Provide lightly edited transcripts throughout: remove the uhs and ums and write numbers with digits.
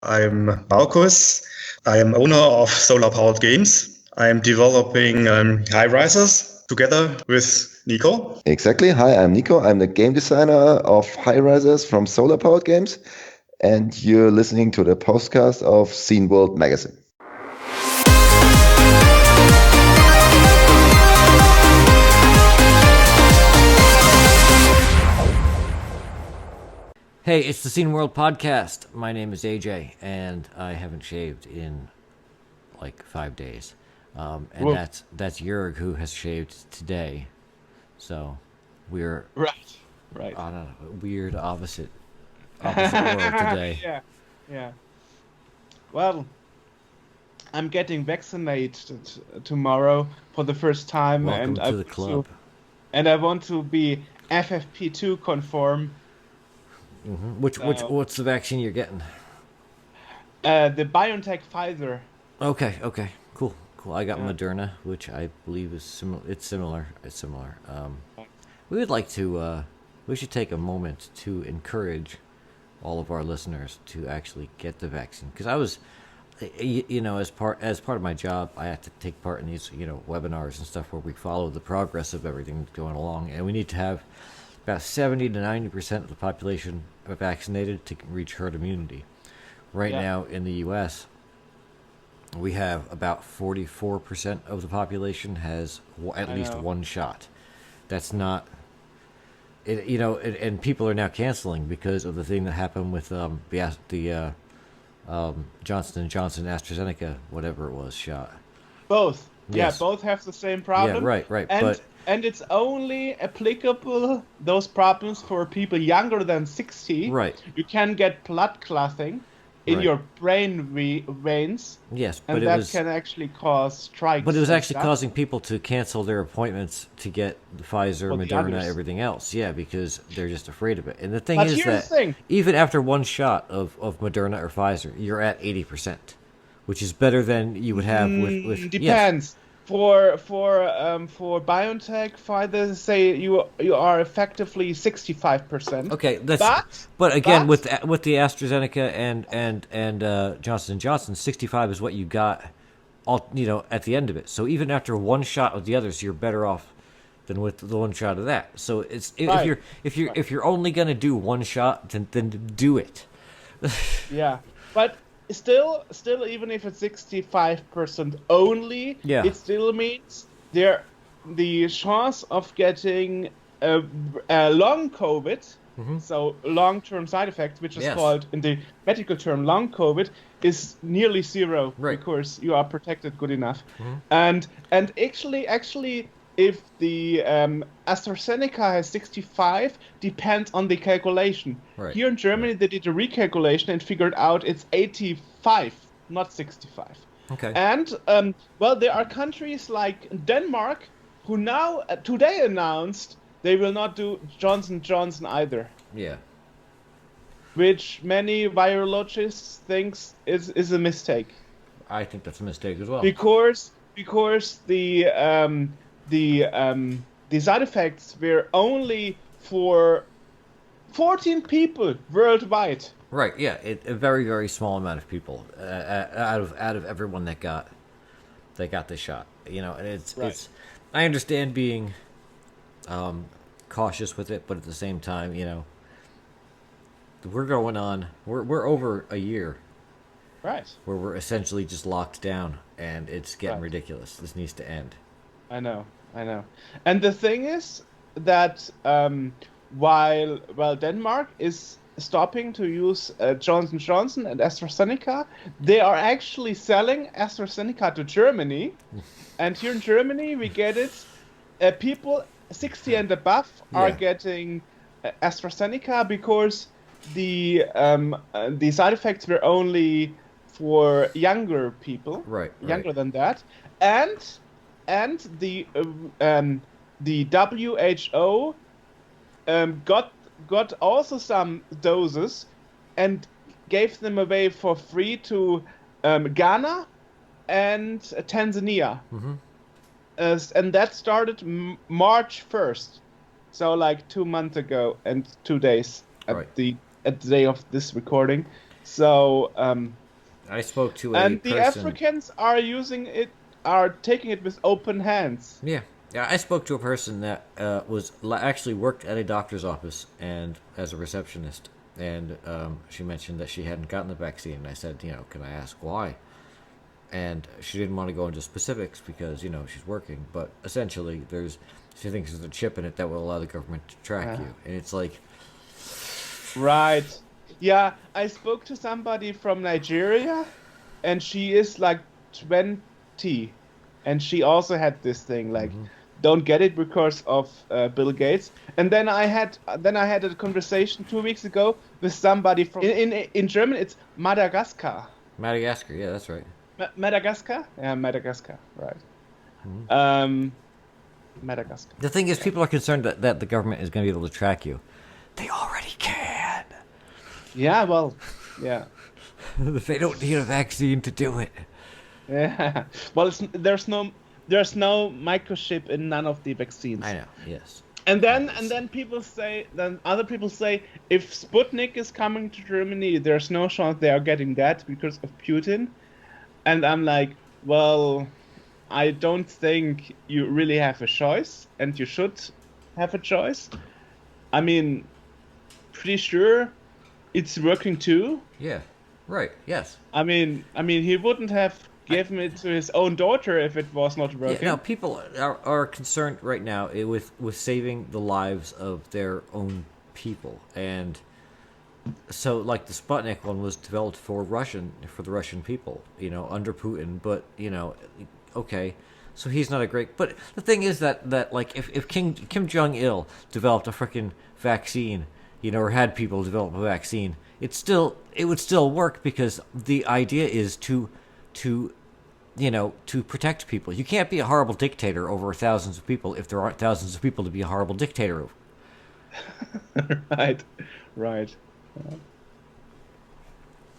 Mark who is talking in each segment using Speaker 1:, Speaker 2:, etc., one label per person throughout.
Speaker 1: I'm Markus. I am owner of solar-powered games. I'm developing high rises together with Nico.
Speaker 2: Exactly. Hi, I'm Nico. I'm the game designer of High Rises from Solar Powered Games, and you're listening to the podcast of Scene World Magazine.
Speaker 3: Hey, it's the Scene World podcast. My name is AJ, and I haven't shaved in like 5 days. And
Speaker 4: Whoa.
Speaker 3: that's Jurg, who has shaved today. So we're
Speaker 4: right.
Speaker 3: on a weird opposite world today.
Speaker 4: Yeah. Well, I'm getting vaccinated tomorrow for the first time,
Speaker 3: Welcome to the club.
Speaker 4: And I want to be FFP2 conform.
Speaker 3: Mm-hmm. What's the vaccine you're getting?
Speaker 4: The BioNTech Pfizer.
Speaker 3: Okay, cool. I got Moderna, which I believe is similar. It's similar. We would like to. We should take a moment to encourage all of our listeners to actually get the vaccine, because I was, as part of my job, I have to take part in these, webinars and stuff where we follow the progress of everything going along, and we need to have about 70 to 90% of the population vaccinated to reach herd immunity. Right now in the U.S., we have about 44% of the population has at least one shot. That's not, and people are now canceling because of the thing that happened with the Johnson & Johnson AstraZeneca, whatever it was, shot.
Speaker 4: Both.
Speaker 3: Yes.
Speaker 4: Yeah, both have the same problem.
Speaker 3: Yeah, right.
Speaker 4: And it's only applicable, those problems, for people younger than 60.
Speaker 3: Right.
Speaker 4: You can get blood clotting in your brain veins.
Speaker 3: Yes,
Speaker 4: and that can actually cause strikes.
Speaker 3: But it was actually causing people to cancel their appointments to get the Pfizer, Moderna, everything else. Yeah, because they're just afraid of it. And the thing is that even after one shot of Moderna or Pfizer, you're at 80%, which is better than you would have with
Speaker 4: depends.
Speaker 3: Yes.
Speaker 4: For BioNTech, Pfizer say you are effectively 65%.
Speaker 3: Okay, but again, with the AstraZeneca and Johnson & Johnson, 65 is what you got, at the end of it. So even after one shot of the others, you're better off than with the one shot of that. So if you're only gonna do one shot, then do it.
Speaker 4: Yeah, but. Still, even if it's 65% only, it still means the chance of getting a long COVID, so long-term side effects, which is called in the medical term long COVID, is nearly zero, because you are protected good enough. And actually, if the AstraZeneca has 65, depends on the calculation.
Speaker 3: Right.
Speaker 4: Here in Germany, they did a recalculation and figured out it's 85, not 65.
Speaker 3: Okay.
Speaker 4: And, there are countries like Denmark who now, today announced they will not do Johnson & Johnson either.
Speaker 3: Yeah.
Speaker 4: Which many virologists think is a mistake.
Speaker 3: I think that's a mistake as well.
Speaker 4: Because the side effects were only for 14 people worldwide.
Speaker 3: Right. Yeah. A very, very small amount of people out of everyone that got the shot. And it's. I understand being cautious with it, but at the same time, we're going on. We're over a year.
Speaker 4: Right.
Speaker 3: Where we're essentially just locked down, and it's getting ridiculous. This needs to end.
Speaker 4: I know. And the thing is that while Denmark is stopping to use Johnson & Johnson and AstraZeneca, they are actually selling AstraZeneca to Germany. And here in Germany, we get it. People 60 and above are getting AstraZeneca because the side effects were only for younger people, younger than that, and the WHO got also some doses and gave them away for free to Ghana and Tanzania. And that started March 1st, so like 2 months ago and 2 days at the day of this recording. So
Speaker 3: I spoke to a
Speaker 4: and the
Speaker 3: person.
Speaker 4: Africans are taking it with open hands.
Speaker 3: Yeah, I spoke to a person that actually worked at a doctor's office and as a receptionist, and she mentioned that she hadn't gotten the vaccine. And I said, can I ask why? And she didn't want to go into specifics because she's working, but essentially she thinks there's a chip in it that will allow the government to track you, and it's like,
Speaker 4: right. Yeah, I spoke to somebody from Nigeria, and she is like 20, and she also had this thing like, don't get it because of Bill Gates. And then I had a conversation 2 weeks ago with somebody from in German. It's Madagascar.
Speaker 3: Madagascar, yeah, that's right.
Speaker 4: Madagascar? Yeah, Madagascar, right. Madagascar.
Speaker 3: The thing is, people are concerned that the government is going to be able to track you. They already can.
Speaker 4: Yeah, well, yeah.
Speaker 3: They don't need a vaccine to do it.
Speaker 4: Yeah. Well, there's no microchip in none of the vaccines.
Speaker 3: I know. Yes.
Speaker 4: And then other people say if Sputnik is coming to Germany, there's no chance they are getting that because of Putin. And I'm like, well, I don't think you really have a choice, and you should have a choice. I mean, pretty sure it's working too.
Speaker 3: Yeah. Right. Yes.
Speaker 4: I mean, he wouldn't have given it to his own daughter if it was not working.
Speaker 3: Yeah, no, people are concerned right now with saving the lives of their own people, and so like the Sputnik one was developed for the Russian people, under Putin. But okay, so he's not a great. But the thing is that like if Kim Jong-il developed a freaking vaccine, or had people develop a vaccine, it would still work because the idea is to protect people. You can't be a horrible dictator over thousands of people if there aren't thousands of people to be a horrible dictator over.
Speaker 4: Right.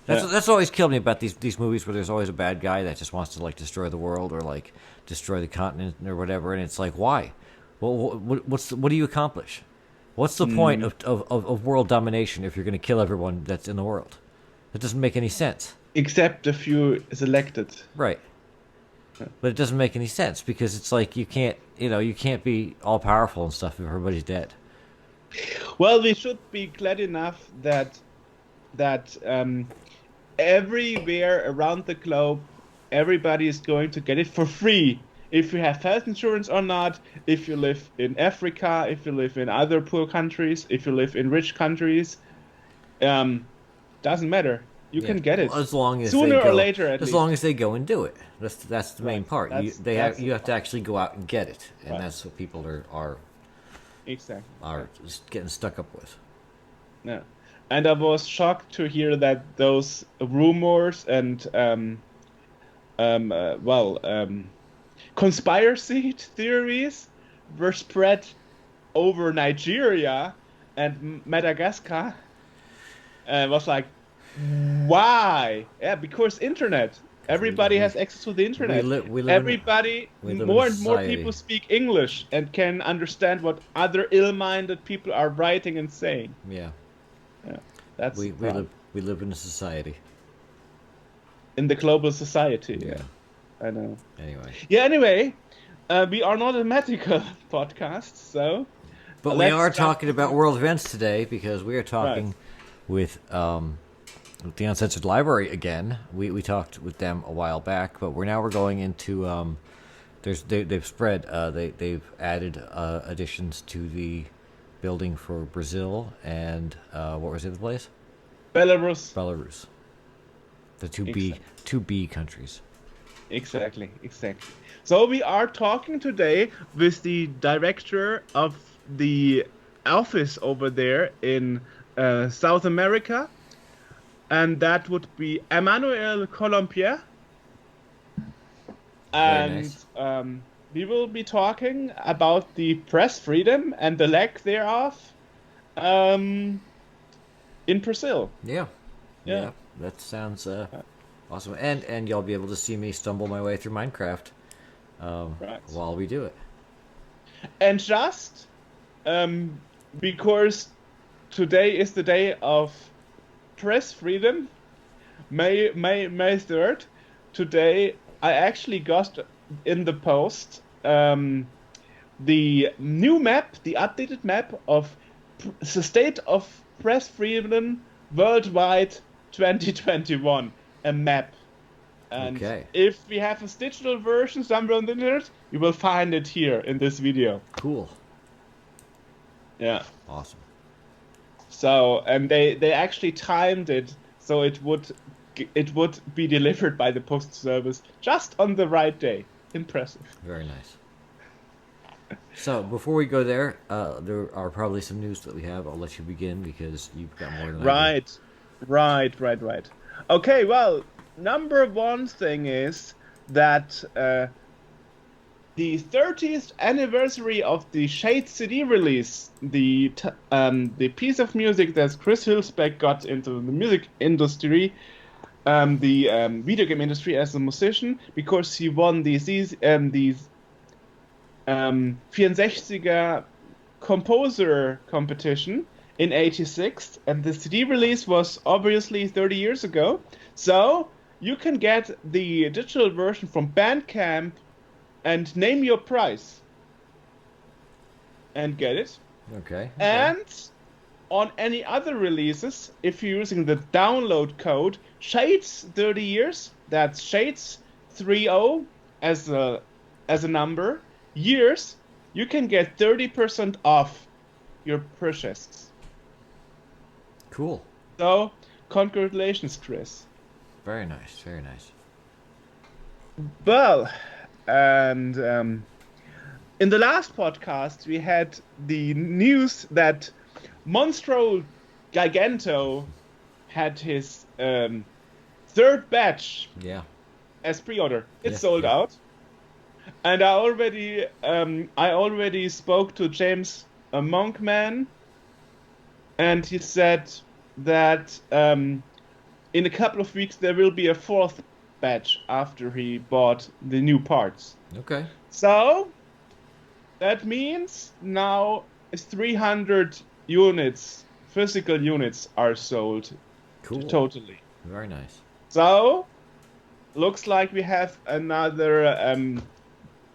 Speaker 3: That's always killed me about these movies where there's always a bad guy that just wants to like destroy the world or like destroy the continent or whatever, and it's like, why? Well, what do you accomplish? What's the point of world domination if you're going to kill everyone that's in the world? That doesn't make any sense.
Speaker 4: Except a few selected.
Speaker 3: Right. But it doesn't make any sense because it's like you can't be all powerful and stuff if everybody's dead.
Speaker 4: Well, we should be glad enough that everywhere around the globe, everybody is going to get it for free. If you have health insurance or not, if you live in Africa, if you live in other poor countries, if you live in rich countries, doesn't matter. You can get it
Speaker 3: as long as
Speaker 4: sooner or later.
Speaker 3: As long as they go and do it. That's the main part. You have to actually go out and get it, and that's what people are just getting stuck up with.
Speaker 4: Yeah, and I was shocked to hear that those rumors and conspiracy theories were spread over Nigeria and Madagascar. Was like, why? Yeah, because internet. Everybody has access to the internet. More and more people speak English and can understand what other ill-minded people are writing and saying.
Speaker 3: Yeah.
Speaker 4: That's
Speaker 3: we live in a society.
Speaker 4: In the global society.
Speaker 3: Yeah.
Speaker 4: I know.
Speaker 3: Anyway,
Speaker 4: we are not a medical podcast, so.
Speaker 3: But we are talking about world events today because we are talking with the Uncensored Library again. We talked with them a while back, but we're going into they've added additions to the building for Brazil and what was the other place? Belarus. The two B countries. Exactly.
Speaker 4: So we are talking today with the director of the office over there in South America, and that would be Emmanuel Colombié. And we will be talking about the press freedom and the lack thereof in Brazil.
Speaker 3: Yeah. That sounds awesome. And you'll be able to see me stumble my way through Minecraft while we do it.
Speaker 4: And just because today is the day of press freedom, May 3rd. Today, I actually got in the post the new map, the updated map of the state of press freedom worldwide 2021. A map. And
Speaker 3: Okay.
Speaker 4: if we have a digital version somewhere on the internet, you will find it here in this video.
Speaker 3: Cool.
Speaker 4: Yeah.
Speaker 3: Awesome.
Speaker 4: So, and they actually timed it so it would be delivered by the post service just on the right day. Impressive.
Speaker 3: Very nice. So before we go there are probably some news that we have. I'll let you begin because you've got more than I do.
Speaker 4: Right. Okay, well, number one thing is that the 30th anniversary of the Shade CD release, the piece of music that Chris Hülsbeck got into the music industry, the video game industry as a musician, because he won these 64er composer competition in '86, and the CD release was obviously 30 years ago. So you can get the digital version from Bandcamp and name your price and get it.
Speaker 3: Okay.
Speaker 4: And on any other releases, if you're using the download code Shades 30 years, that's Shades 30 as a number, years, you can get 30% off your purchases.
Speaker 3: Cool.
Speaker 4: So, congratulations, Chris.
Speaker 3: Very nice. Very nice.
Speaker 4: Well, and in the last podcast, we had the news that Monstro Giganto had his third batch as pre-order. It's sold out. And I already spoke to James Monkman, and he said that in a couple of weeks there will be a fourth batch after he bought the new parts.
Speaker 3: Okay.
Speaker 4: So that means now 300 units, physical units, are sold.
Speaker 3: Cool.
Speaker 4: Totally.
Speaker 3: Very nice.
Speaker 4: So looks like we have another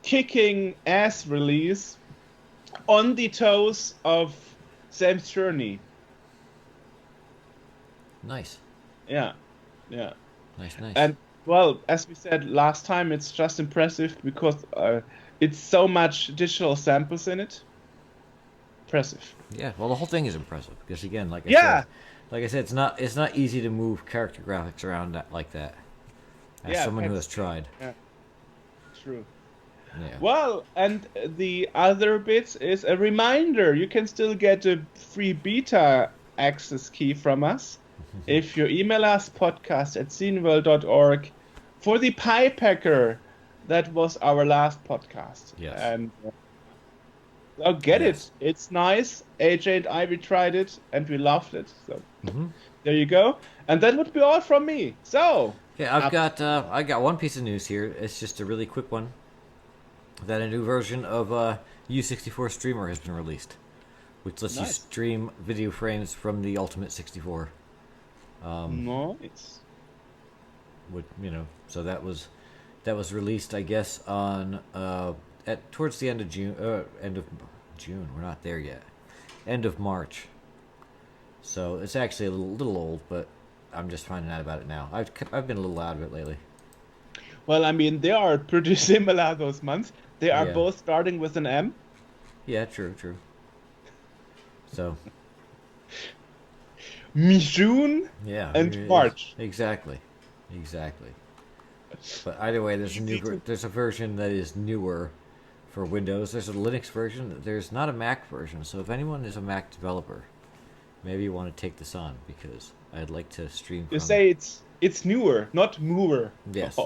Speaker 4: kicking ass release on the toes of Sam's Journey.
Speaker 3: Nice.
Speaker 4: Yeah.
Speaker 3: Nice.
Speaker 4: And well, as we said last time, it's just impressive because it's so much digital samples in it. Impressive.
Speaker 3: Yeah. Well, the whole thing is impressive because again, like I said, it's not easy to move character graphics around like that. As someone who has tried.
Speaker 4: Yeah. True.
Speaker 3: Yeah.
Speaker 4: Well, and the other bits is a reminder. You can still get a free beta access key from us if you email us podcast@sceneworld.org for the Pie Packer. That was our last podcast.
Speaker 3: Yes.
Speaker 4: And get it. It's nice. AJ and I, we tried it and we loved it. So there you go. And that would be all from me. So
Speaker 3: I got one piece of news here. It's just a really quick one. That a new version of U64 Streamer has been released, which lets you stream video frames from the Ultimate 64.
Speaker 4: Nice.
Speaker 3: So that was released, I guess, on towards the end of June. We're not there yet. End of March. So it's actually a little old, but I'm just finding out about it now. I've been a little out of it lately.
Speaker 4: Well, I mean, they are pretty similar, those months. They are both starting with an M.
Speaker 3: Yeah, true. So.
Speaker 4: June and March.
Speaker 3: Exactly. But either way, there's a version that is newer for Windows. There's a Linux version. There's not a Mac version. So if anyone is a Mac developer, maybe you want to take this on because I'd like to stream.
Speaker 4: You say it's newer, not mover.
Speaker 3: Yes.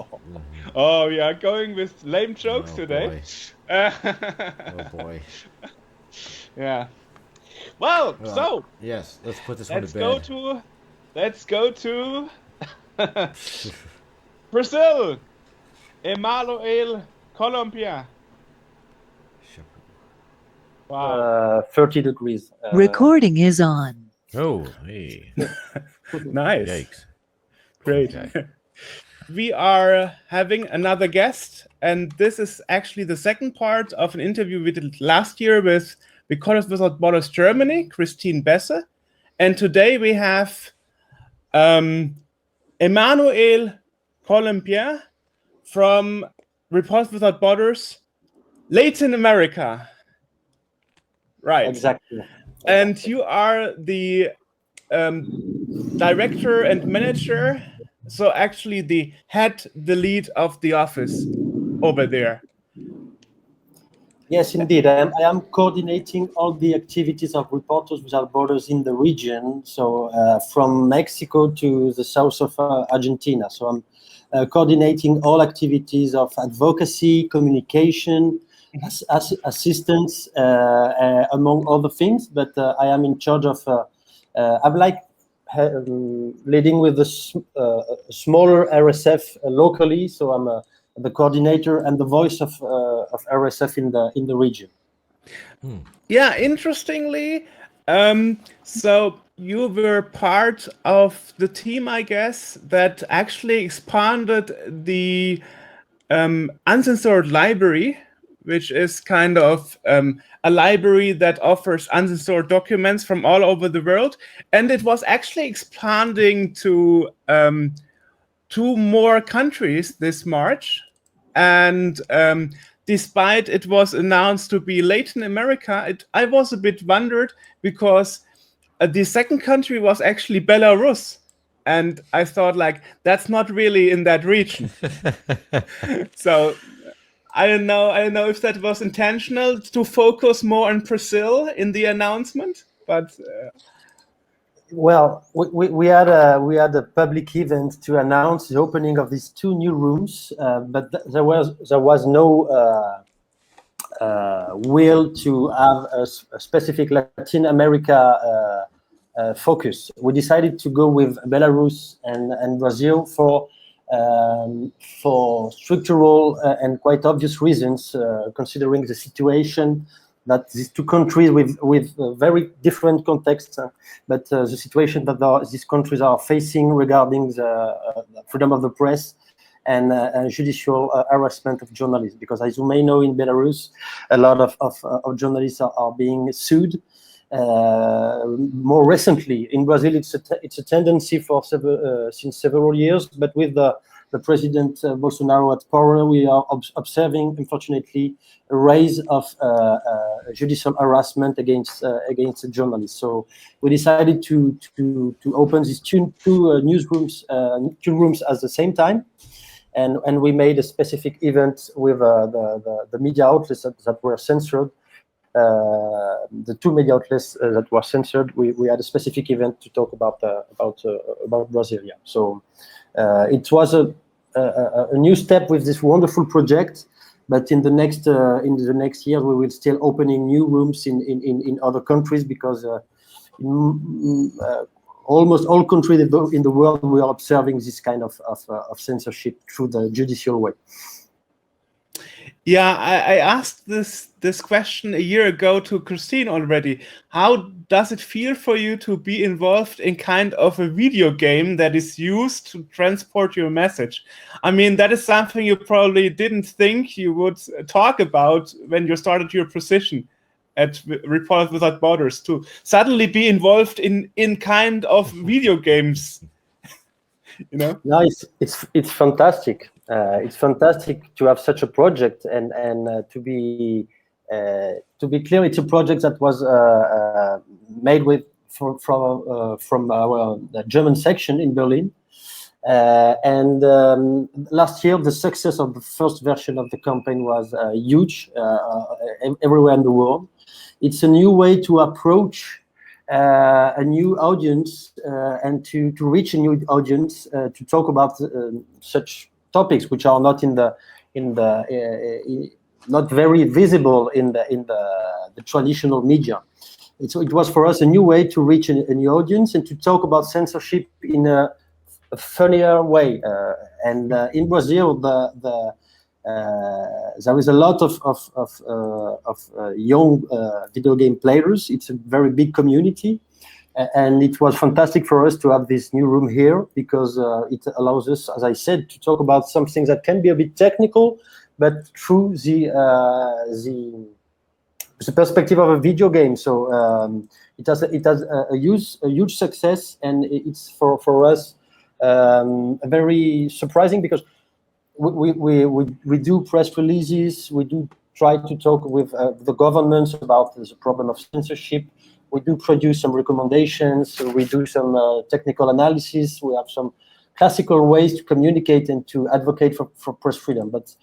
Speaker 4: Oh, yeah, going with lame jokes today.
Speaker 3: Oh boy.
Speaker 4: Yeah. Well, so
Speaker 3: yes, let's put this one to bed.
Speaker 4: Let's go to Brazil. Emmanuel Colombié.
Speaker 5: Wow. 30 degrees.
Speaker 6: Recording is on.
Speaker 7: Oh, hey.
Speaker 5: Nice.
Speaker 7: Yikes.
Speaker 4: Great.
Speaker 3: Okay.
Speaker 4: We are having another guest, and this is actually the second part of an interview we did last year with Reporters Without Borders Germany, Christine Besse. And today we have Emmanuel Colombié from Reporters Without Borders Latin America. Right.
Speaker 5: Exactly.
Speaker 4: And you are the director and manager, so actually the lead of the office over there.
Speaker 5: Yes, indeed. I am coordinating all the activities of Reporters Without Borders in the region. So from Mexico to the south of Argentina. So I'm coordinating all activities of advocacy, communication, assistance, among other things. But I am in charge of. I'm like leading with a smaller RSF locally. So I'm the coordinator and the voice of RSF in the region.
Speaker 4: Yeah, interestingly, so you were part of the team, I guess, that actually expanded the Uncensored library, which is kind of a library that offers uncensored documents from all over the world, and it was actually expanding to 2 more countries this March. And despite it was announced to be Latin America, I was a bit wondered because the second country was actually Belarus. And I thought, like, that's not really in that region. So I don't know if that was intentional to focus more on Brazil in the announcement, but
Speaker 5: well, we had a public event to announce the opening of these 2 new rooms, but there was no will to have a specific Latin America focus. We decided to go with Belarus and Brazil for structural and quite obvious reasons, considering the situation that these 2 countries with very different contexts, but the situation that these countries are facing regarding the freedom of the press and judicial harassment of journalists. Because as you may know, in Belarus, a lot of journalists are being sued. More recently, in Brazil, it's a tendency for since several years, but with the President Bolsonaro at power, we are observing, unfortunately, a rise of judicial harassment against journalists. So we decided to open these two newsrooms, 2 rooms at the same time, and we made a specific event with the media outlets that were censored. The 2 media outlets that were censored, we had a specific event to talk about Brazil. Yeah. So it was a new step with this wonderful project, but in the next year we will still opening new rooms in other countries, because almost all countries in the world we are observing this kind of censorship through the judicial way.
Speaker 4: Yeah, I asked this question a year ago to Christine already. How does it feel for you to be involved in kind of a video game that is used to transport your message? I mean, that is something you probably didn't think you would talk about when you started your position at Reporters Without Borders, to suddenly be involved in kind of video games. You know?
Speaker 5: No, it's fantastic. It's fantastic to have such a project, and to be clear, it's a project that was made from our German section in Berlin. And last year, the success of the first version of the campaign was huge everywhere in the world. It's a new way to approach a new audience and to reach a new audience to talk about such topics which are not not very visible in the traditional media. It was for us a new way to reach a new audience and to talk about censorship in a funnier way. And in Brazil, there is a lot of young video game players. It's a very big community, And it was fantastic for us to have this new room here, because it allows us, as I said, to talk about some things that can be a bit technical, but through the perspective of a video game. So it has a huge success, and it's for us very surprising, because we do press releases, we do try to talk with the governments about the problem of censorship. We do produce some recommendations, we do some technical analysis, we have some classical ways to communicate and to advocate for press freedom. But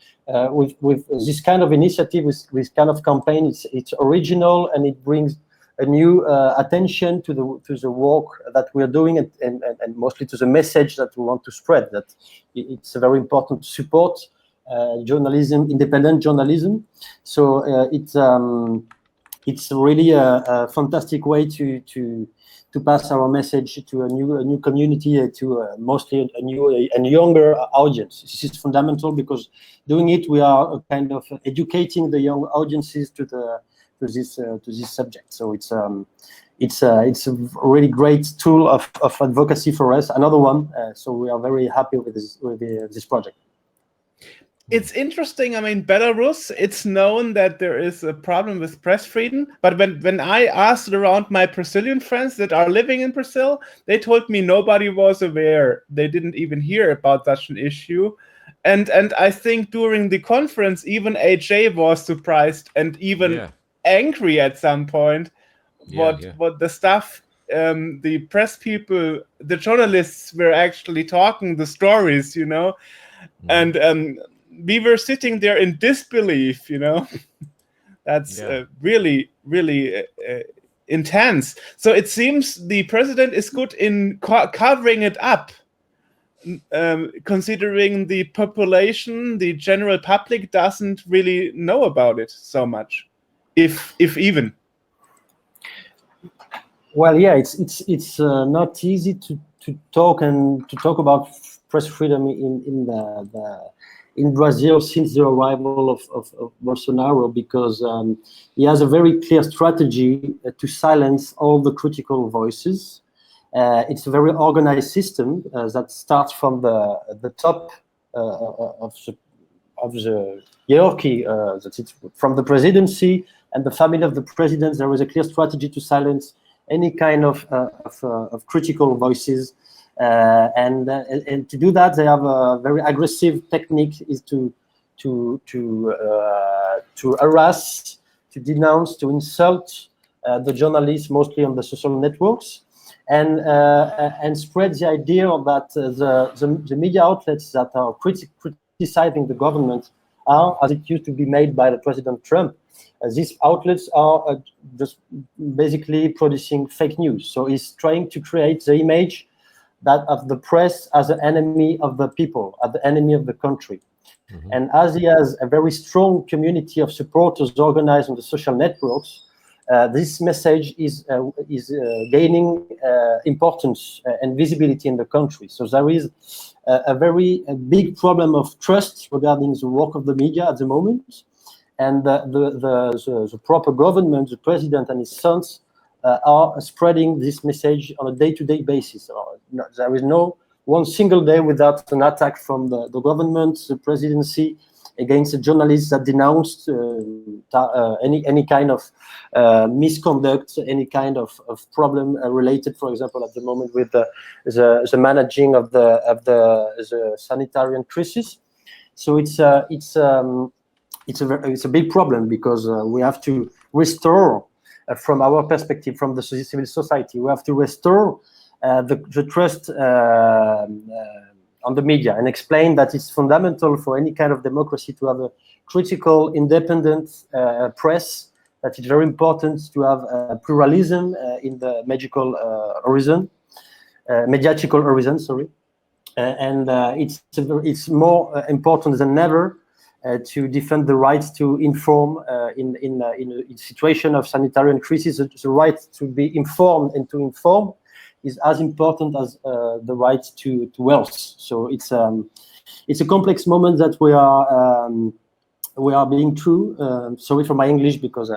Speaker 5: with this kind of initiative, with this kind of campaign, it's original, and it brings a new attention to the work that we are doing, and mostly to the message that we want to spread, that it's very important to support journalism, independent journalism. So it's really a fantastic way to pass our message to a new community, to mostly a new and younger audience. This is fundamental, because doing it, we are kind of educating the young audiences to this subject. So it's a really great tool of advocacy for us. Another one. So we are very happy with this project.
Speaker 4: It's interesting. I mean, Belarus, it's known that there is a problem with press freedom. But when I asked around my Brazilian friends that are living in Brazil, they told me nobody was aware. They didn't even hear about such an issue. And I think during the conference, even AJ was surprised and even angry at some point. What the stuff, the press people, the journalists were actually talking the stories, you know, and we were sitting there in disbelief, you know. That's really, really intense. So it seems the president is good in covering it up, considering the population, the general public doesn't really know about it so much, if even.
Speaker 5: Well, yeah, it's not easy to talk about press freedom in Brazil since the arrival of Bolsonaro, because he has a very clear strategy to silence all the critical voices. It's a very organized system that starts from the top of the hierarchy, that it's from the presidency and the family of the president. There is a clear strategy to silence any kind of critical voices. And to do that, they have a very aggressive technique, is to harass, to denounce, to insult the journalists, mostly on the social networks, and spread the idea that the media outlets that are criticizing the government are, as it used to be made by the President Trump, these outlets are just basically producing fake news. So he's trying to create the image that of the press as an enemy of the people, as the enemy of the country. Mm-hmm. And as he has a very strong community of supporters organized on the social networks, this message is gaining importance and visibility in the country. So there is a very big problem of trust regarding the work of the media at the moment. And the proper government, the president and his sons, are spreading this message on a day-to-day basis. There is no one single day without an attack from the government, the presidency, against the journalists that denounced any kind of misconduct, any kind of problem related, for example, at the moment with the managing of the sanitary crisis. So it's a big problem, because we have to restore, from our perspective, from the civil society, we have to restore the trust on the media, and explain that it's fundamental for any kind of democracy to have a critical, independent press, that it's very important to have pluralism in the mediatical horizon, sorry. And it's more important than ever to defend the right to inform in a situation of sanitary crisis. The right to be informed and to inform is as important as the right to wealth. So it's a complex moment that we are being through. Sorry for my English, because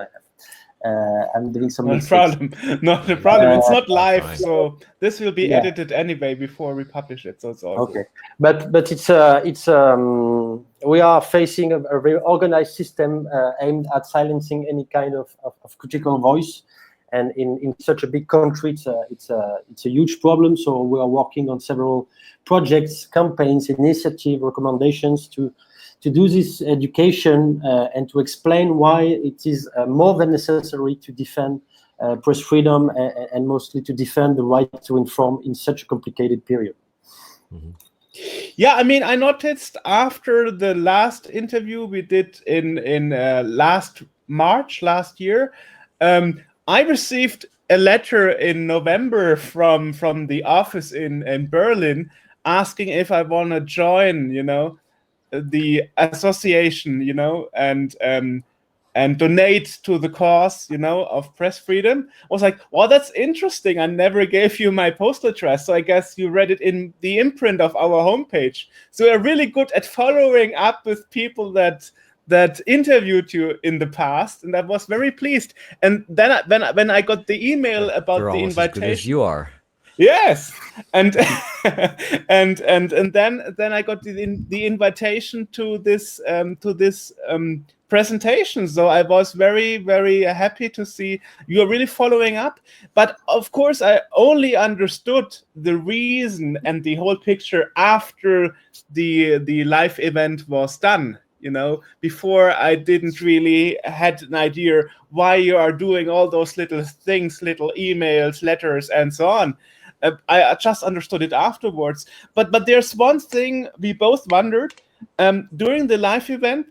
Speaker 5: I'm doing some
Speaker 4: Not a
Speaker 5: mistakes.
Speaker 4: problem. Not a problem. It's not live,
Speaker 3: fine.
Speaker 4: so this will be
Speaker 5: Yeah.
Speaker 4: edited anyway before we publish it. So it's all
Speaker 5: Okay,
Speaker 4: good.
Speaker 5: but it's we are facing a very organized system aimed at silencing any kind of critical voice, and in such a big country, it's a huge problem. So we are working on several projects, campaigns, initiative, recommendations to do this education and to explain why it is more than necessary to defend press freedom and mostly to defend the right to inform in such a complicated period.
Speaker 3: Mm-hmm.
Speaker 4: Yeah, I mean, I noticed after the last interview we did in last March last year, I received a letter in November from the office in Berlin asking if I want to join, the association, and donate to the cause, of press freedom. I was like, well, that's interesting. I never gave you my postal address, so I guess you read it in the imprint of our homepage. So we're really good at following up with people that interviewed you in the past, and I was very pleased. And then when I got the email about
Speaker 3: They're
Speaker 4: the
Speaker 3: almost as good
Speaker 4: invitation,
Speaker 3: as you are.
Speaker 4: yes, and and then I got the invitation to this presentation. So I was very, very happy to see you are really following up. But of course, I only understood the reason and the whole picture after the live event was done. Before I didn't really had an idea why you are doing all those little things, little emails, letters, and so on. I just understood it afterwards. But there's one thing we both wondered. During the live event,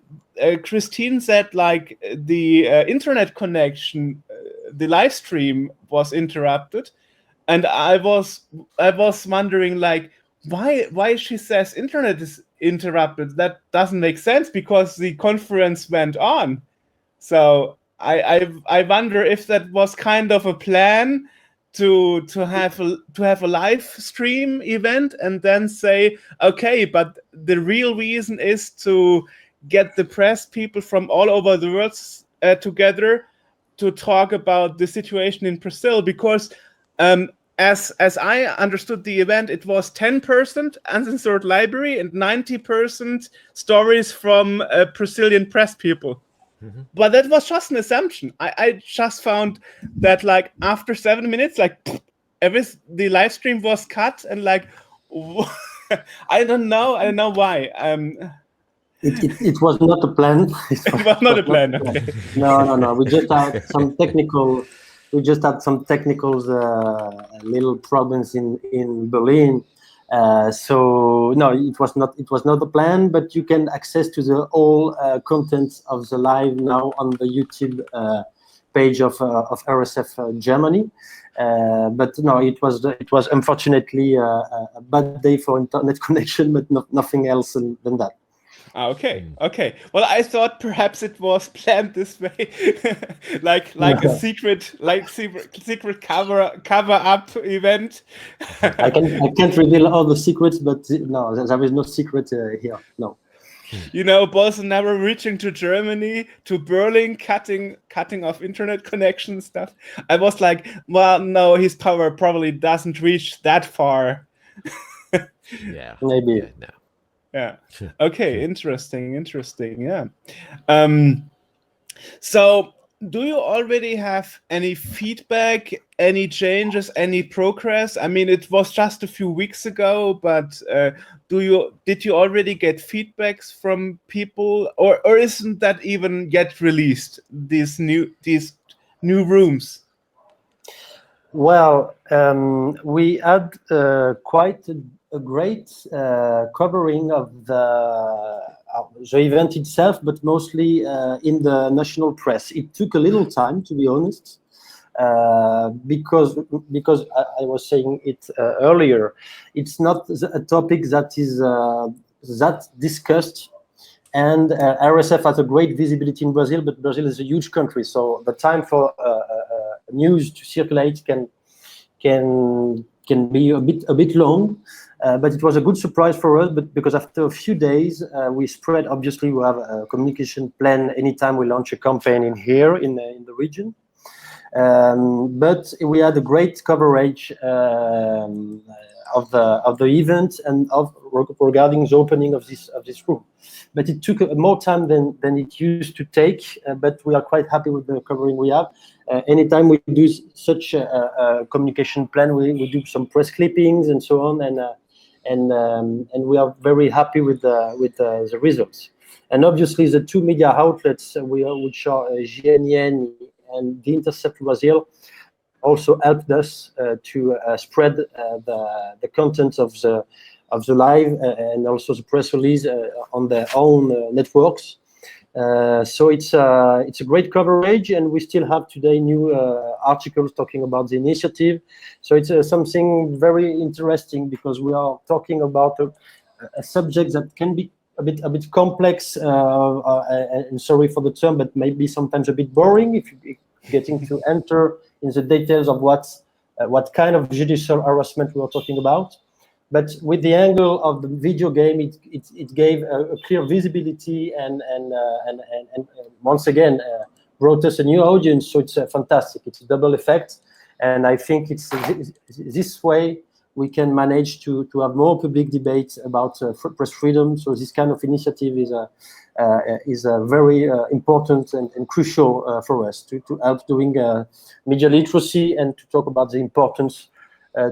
Speaker 4: Christine said like the internet connection, the live stream was interrupted, and I was wondering like why she says internet is interrupted. That doesn't make sense because the conference went on. So I wonder if that was kind of a plan to have a live stream event and then say, okay, but the real reason is to get the press people from all over the world together to talk about the situation in Brazil, because as I understood the event, it was 10% Uncensored library and 90% stories from Brazilian press people. Mm-hmm. But that was just an assumption. I just found that like after 7 minutes, like the live stream was cut, and like I don't know why.
Speaker 5: It was not a plan.
Speaker 4: It was not a plan. Okay.
Speaker 5: No. We just had some technical. Little problems in Berlin. So no, it was not the plan. But you can access to the all contents of the live now on the YouTube page of RSF Germany. But no, it was unfortunately a bad day for internet connection, but nothing else than that.
Speaker 4: Okay. Well, I thought perhaps it was planned this way, like a secret cover up event.
Speaker 5: I can't reveal all the secrets, but no, there is no secret here. No.
Speaker 4: Bolsonaro reaching to Germany, to Berlin, cutting off internet connection stuff. I was like, well, no, his power probably doesn't reach that far.
Speaker 3: Yeah.
Speaker 5: Maybe.
Speaker 3: Yeah, no.
Speaker 4: Yeah. Okay. Interesting. Yeah. So, do you already have any feedback, any changes, any progress? I mean, it was just a few weeks ago, but did you already get feedbacks from people, or isn't that even yet released? These new rooms.
Speaker 5: Well, we had quite a great covering of the event itself, but mostly in the national press. It took a little time, to be honest, because I was saying it earlier. It's not a topic that is that discussed. And RSF has a great visibility in Brazil, but Brazil is a huge country, so the time for news to circulate can be a bit long. But it was a good surprise for us. But because after a few days, we spread. Obviously, we have a communication plan anytime we launch a campaign in the region. But we had a great coverage of the event and regarding the opening of this room. But it took more time than it used to take. But we are quite happy with the covering we have. Anytime we do such a communication plan, we do some press clippings and so on, and we are very happy with the results. And obviously, the two media outlets which are GNN and The Intercept Brazil also helped us to spread the content of the live and also the press release on their own networks. So it's a great coverage, and we still have today new articles talking about the initiative. So it's something very interesting, because we are talking about a subject that can be a bit complex, and sorry for the term, but maybe sometimes a bit boring if you're getting to enter in the details of what kind of judicial harassment we are talking about. But with the angle of the video game, it gave a clear visibility and once again brought us a new audience. So it's fantastic. It's a double effect, and I think it's this way we can manage to have more public debate about press freedom. So this kind of initiative is very important and crucial for us to help doing media literacy and to talk about the importance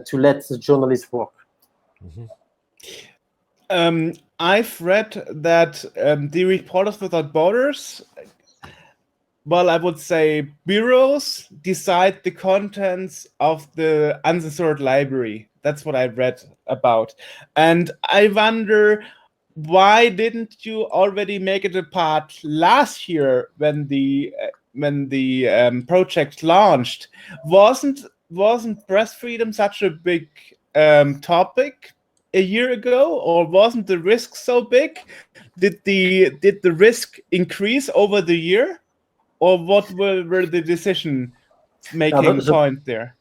Speaker 5: to let the journalists work.
Speaker 3: Mm-hmm.
Speaker 4: I've read that the Reporters Without Borders, well, I would say bureaus decide the contents of the Uncensored library. That's what I read about. And I wonder, why didn't you already make it a part last year when the project launched? Wasn't press freedom such a big topic a year ago, or wasn't the risk so big? Did the risk increase over the year, or what were the decision-making point there?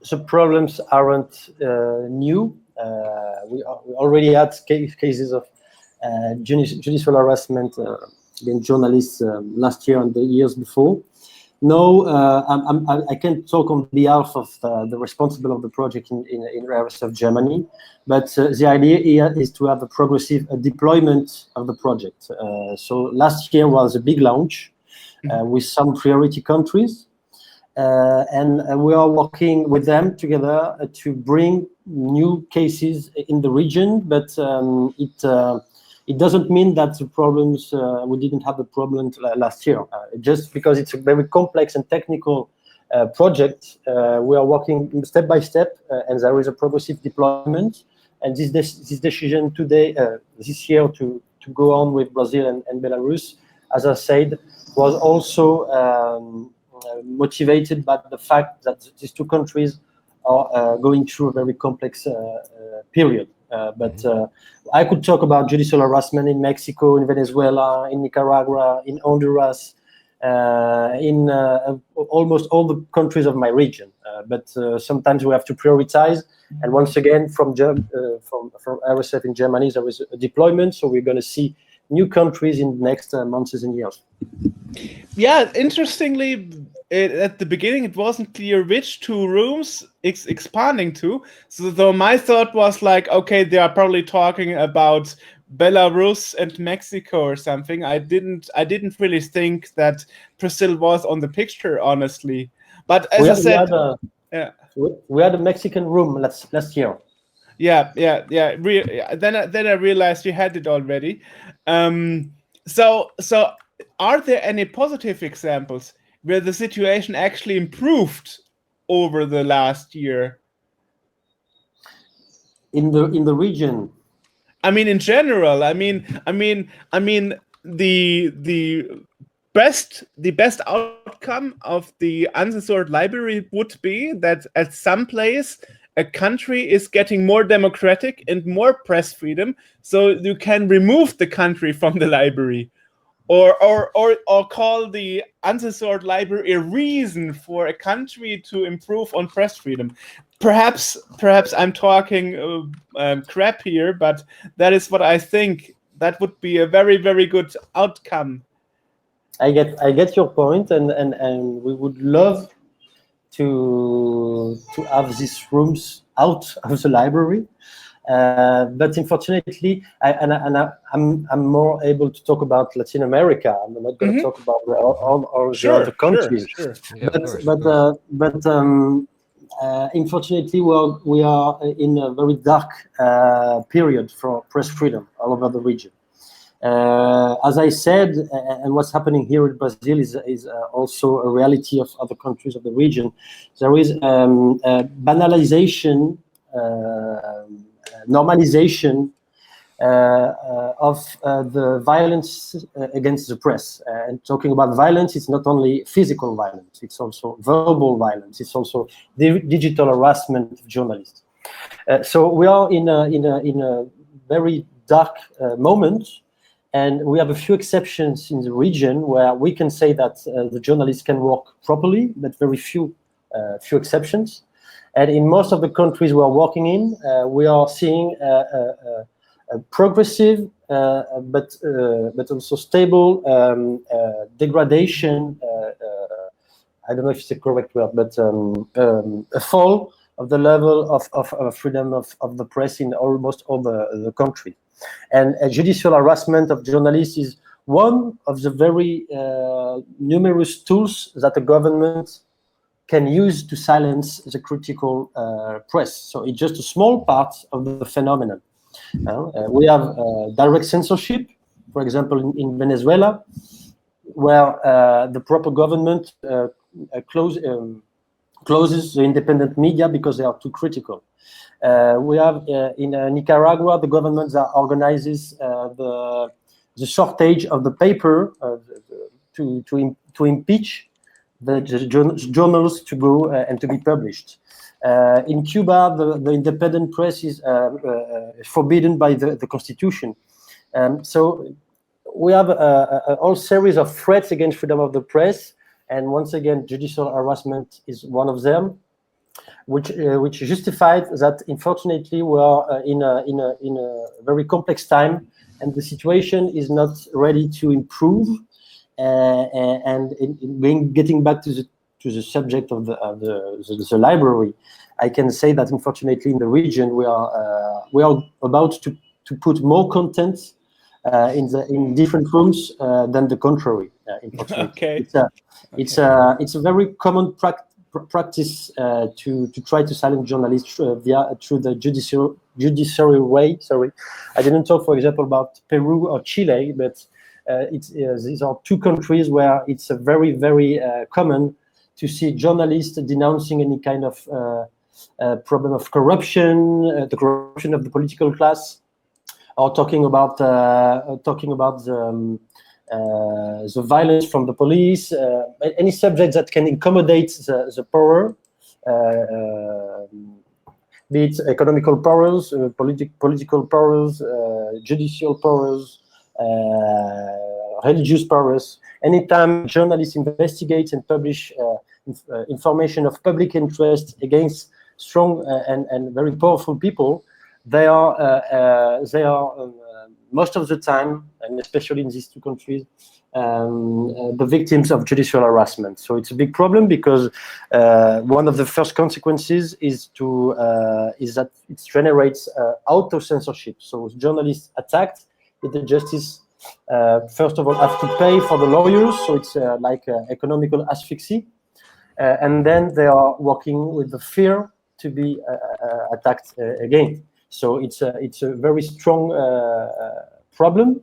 Speaker 5: The problems aren't new. We already had cases of judicial harassment against journalists last year and the years before. No, I can't talk on behalf of the responsible of the project in RSF Germany, but the idea here is to have a progressive deployment of the project. So last year was a big launch with some priority countries, and we are working with them together to bring new cases in the region, but it doesn't mean that the problems, we didn't have the problems last year. Just because it's a very complex and technical project, we are working step by step, and there is a progressive deployment. And this decision today, this year, to go on with Brazil and Belarus, as I said, was also motivated by the fact that these two countries are going through a very complex period. But I could talk about judicial harassment in Mexico, in Venezuela, in Nicaragua, in Honduras, in almost all the countries of my region. But sometimes we have to prioritize. And once again, from RSF in Germany, there is a deployment. So we're going to see new countries in the next months and years.
Speaker 4: Yeah, interestingly, at the beginning, it wasn't clear which two rooms it's expanding to. So my thought was like, okay, they are probably talking about Belarus and Mexico or something. I didn't really think that Brazil was on the picture, honestly. But as I said,
Speaker 5: we had a Mexican room last year.
Speaker 4: Yeah. Then I realized you had it already. So are there any positive examples where the situation actually improved over the last year?
Speaker 5: In the region?
Speaker 4: I mean, in general. I mean, the best outcome of the Uncensored library would be that at some place a country is getting more democratic and more press freedom, so you can remove the country from the library. Or call the Uncensored library a reason for a country to improve on press freedom. Perhaps I'm talking crap here, but that is what I think. That would be a very, very good outcome.
Speaker 5: I get your point, and we would love to have these rooms out of the library. But unfortunately, I'm more able to talk about Latin America. I'm not going to talk about all the other countries.
Speaker 3: Sure. Yeah,
Speaker 5: but unfortunately, we are in a very dark period for press freedom all over the region. As I said, and what's happening here in Brazil is also a reality of other countries of the region. There is banalization, normalization of the violence against the press. And talking about violence, it's not only physical violence, it's also verbal violence, it's also digital harassment of journalists. So we are in a very dark moment. And we have a few exceptions in the region where we can say that the journalists can work properly, but very few exceptions. And in most of the countries we are working in, we are seeing a progressive but also stable degradation. I don't know if it's the correct word, but a fall of the level of freedom of the press in almost all the country. And judicial harassment of journalists is one of the very numerous tools that the government can use to silence the critical press. So it's just a small part of the phenomenon. We have direct censorship, for example, in Venezuela, where the proper government closes the independent media because they are too critical. We have in Nicaragua, the government that organizes the shortage of the paper to impeach the journals to go and to be published. In Cuba, the independent press is forbidden by the constitution. So we have a whole series of threats against freedom of the press, and once again, judicial harassment is one of them, which justified that unfortunately we are in a very complex time, and the situation is not ready to improve. And getting back to the subject of the library, I can say that unfortunately in the region we are about to put more content in different rooms than the contrary.
Speaker 4: Okay.
Speaker 5: It's a very common practice to try to silence journalists through the judiciary way. Sorry, I didn't talk, for example, about Peru or Chile, but these are two countries where it's a very, very common to see journalists denouncing any kind of problem of corruption, the corruption of the political class, or talking about the violence from the police, any subject that can accommodate the power, be it economical powers, political powers, judicial powers, religious powers. Anytime journalists investigate and publish information of public interest against strong and very powerful people, they are most of the time, and especially in these two countries, the victims of judicial harassment. So it's a big problem because one of the first consequences is that it generates auto-censorship. So journalists attacked with the justice, first of all, have to pay for the lawyers, so it's like economical asphyxie, and then they are working with the fear to be attacked again. So it's a very strong problem,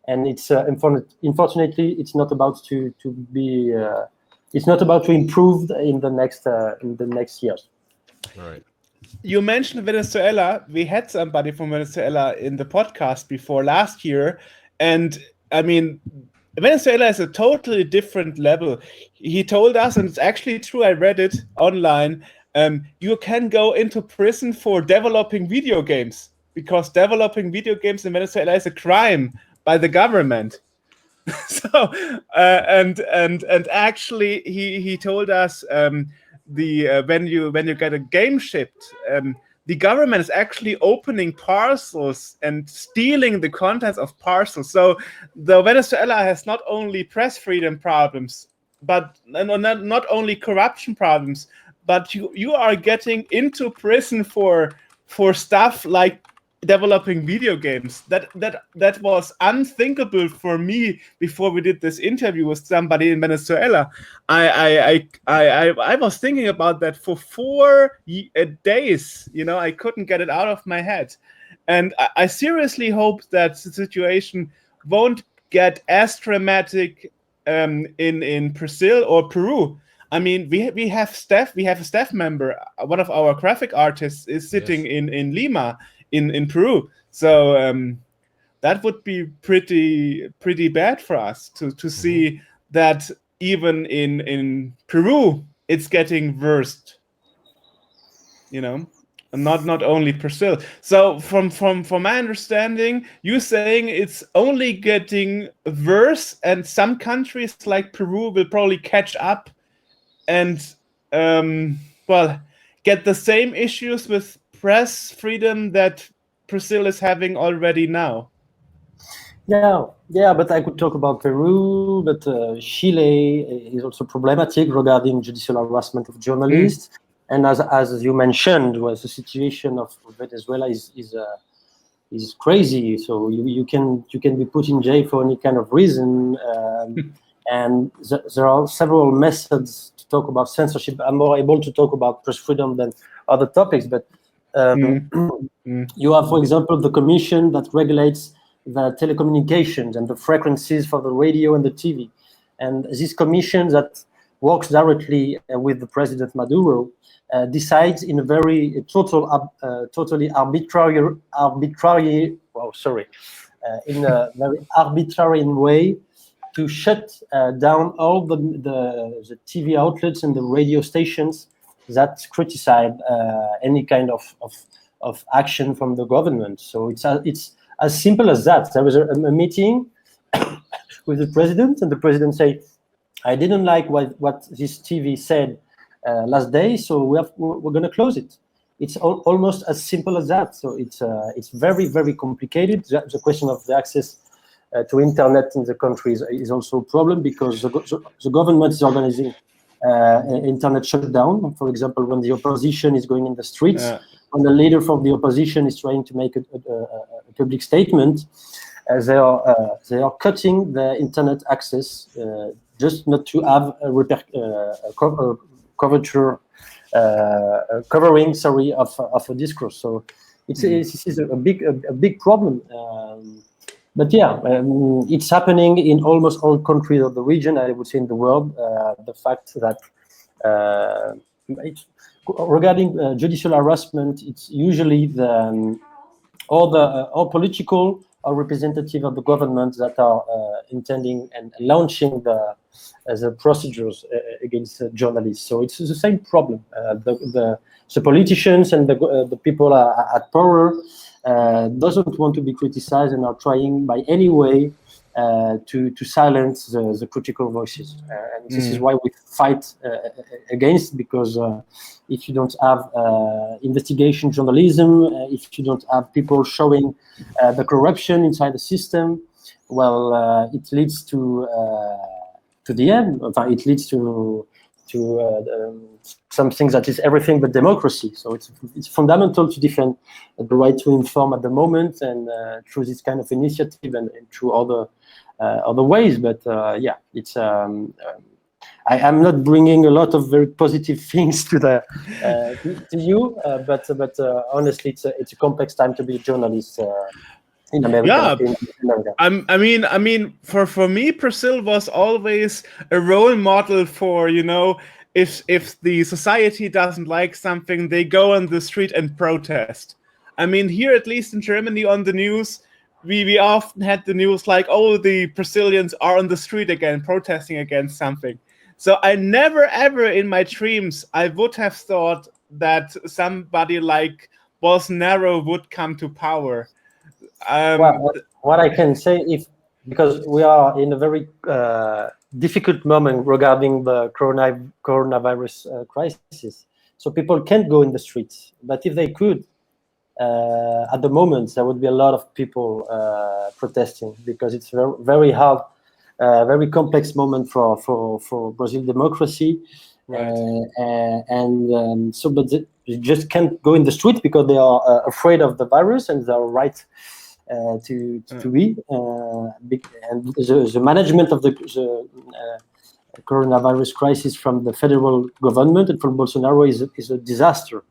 Speaker 5: and it's unfortunately it's not about to be it's not about to improve in the next years.
Speaker 3: Right.
Speaker 4: You mentioned Venezuela. We had somebody from Venezuela in the podcast before last year, and I mean, Venezuela is a totally different level. He told us, and it's actually true, I read it online, you can go into prison for developing video games, because developing video games in Venezuela is a crime by the government. So, and actually, he told us when you get a game shipped, the government is actually opening parcels and stealing the contents of parcels. So the Venezuela has not only press freedom problems, but not only corruption problems, but you are getting into prison for stuff like developing video games. That was unthinkable for me before we did this interview with somebody in Venezuela. I was thinking about that for 4 days. I couldn't get it out of my head, and I seriously hope that the situation won't get as dramatic in Brazil or Peru. I mean, we have a staff member. One of our graphic artists is sitting in Lima, in Peru. So that would be pretty bad for us to see that even in Peru it's getting worse. Not only Brazil. So from my understanding, you saying it's only getting worse, and some countries like Peru will probably catch up and get the same issues with press freedom that Brazil is having already now.
Speaker 5: Yeah, but I could talk about Peru, but Chile is also problematic regarding judicial harassment of journalists. And as you mentioned, the situation of Venezuela is crazy. So you can be put in jail for any kind of reason. And there are several methods to talk about censorship. I'm more able to talk about press freedom than other topics, but you have, for example, the commission that regulates the telecommunications and the frequencies for the radio and the TV. And this commission that works directly with the President Maduro decides in a very totally arbitrary, in a very arbitrary way to shut down all the TV outlets and the radio stations that criticize any kind of action from the government. So it's as simple as that. There was a meeting with the president, and the president said, "I didn't like what this TV said last day, so we're going to close it." It's almost as simple as that. So it's very, very complicated. The question of the access to internet in the country is also a problem, because the government is organizing internet shutdown. For example, when the opposition is going in the streets, when the leader from the opposition is trying to make a public statement, they are cutting the internet access just not to have a covering of a discourse. So this is a big problem. But yeah, it's happening in almost all countries of the region, I would say, in the world. The fact that regarding judicial harassment, it's usually all political or representative of the government that are intending and launching the procedures against journalists. So it's the same problem. The politicians and the people at power doesn't want to be criticized and are trying by any way to silence the critical voices. And this is why we fight against, because if you don't have investigation journalism, if you don't have people showing the corruption inside the system, well, it leads to the end. It leads to something that is everything but democracy. So it's fundamental to defend the right to inform at the moment, and through this kind of initiative and through other ways. But yeah, it's I'm not bringing a lot of very positive things to you, but honestly, it's a complex time to be a journalist in America.
Speaker 4: Yeah, in America. I mean, for me, Brazil was always a role model for, if the society doesn't like something, they go on the street and protest. I mean, here, at least in Germany, on the news, we often had the news like, oh, the Brazilians are on the street again, protesting against something. So I never, ever in my dreams, I would have thought that somebody like Bolsonaro would come to power.
Speaker 5: Well, what I can say, because we are in a very difficult moment regarding the coronavirus crisis, so people can't go in the streets. But if they could, at the moment, there would be a lot of people protesting, because it's very hard, very complex moment for Brazil democracy. So, but they just can't go in the street because they are afraid of the virus, and they are right to be. And the management of the coronavirus crisis from the federal government and from Bolsonaro is a disaster,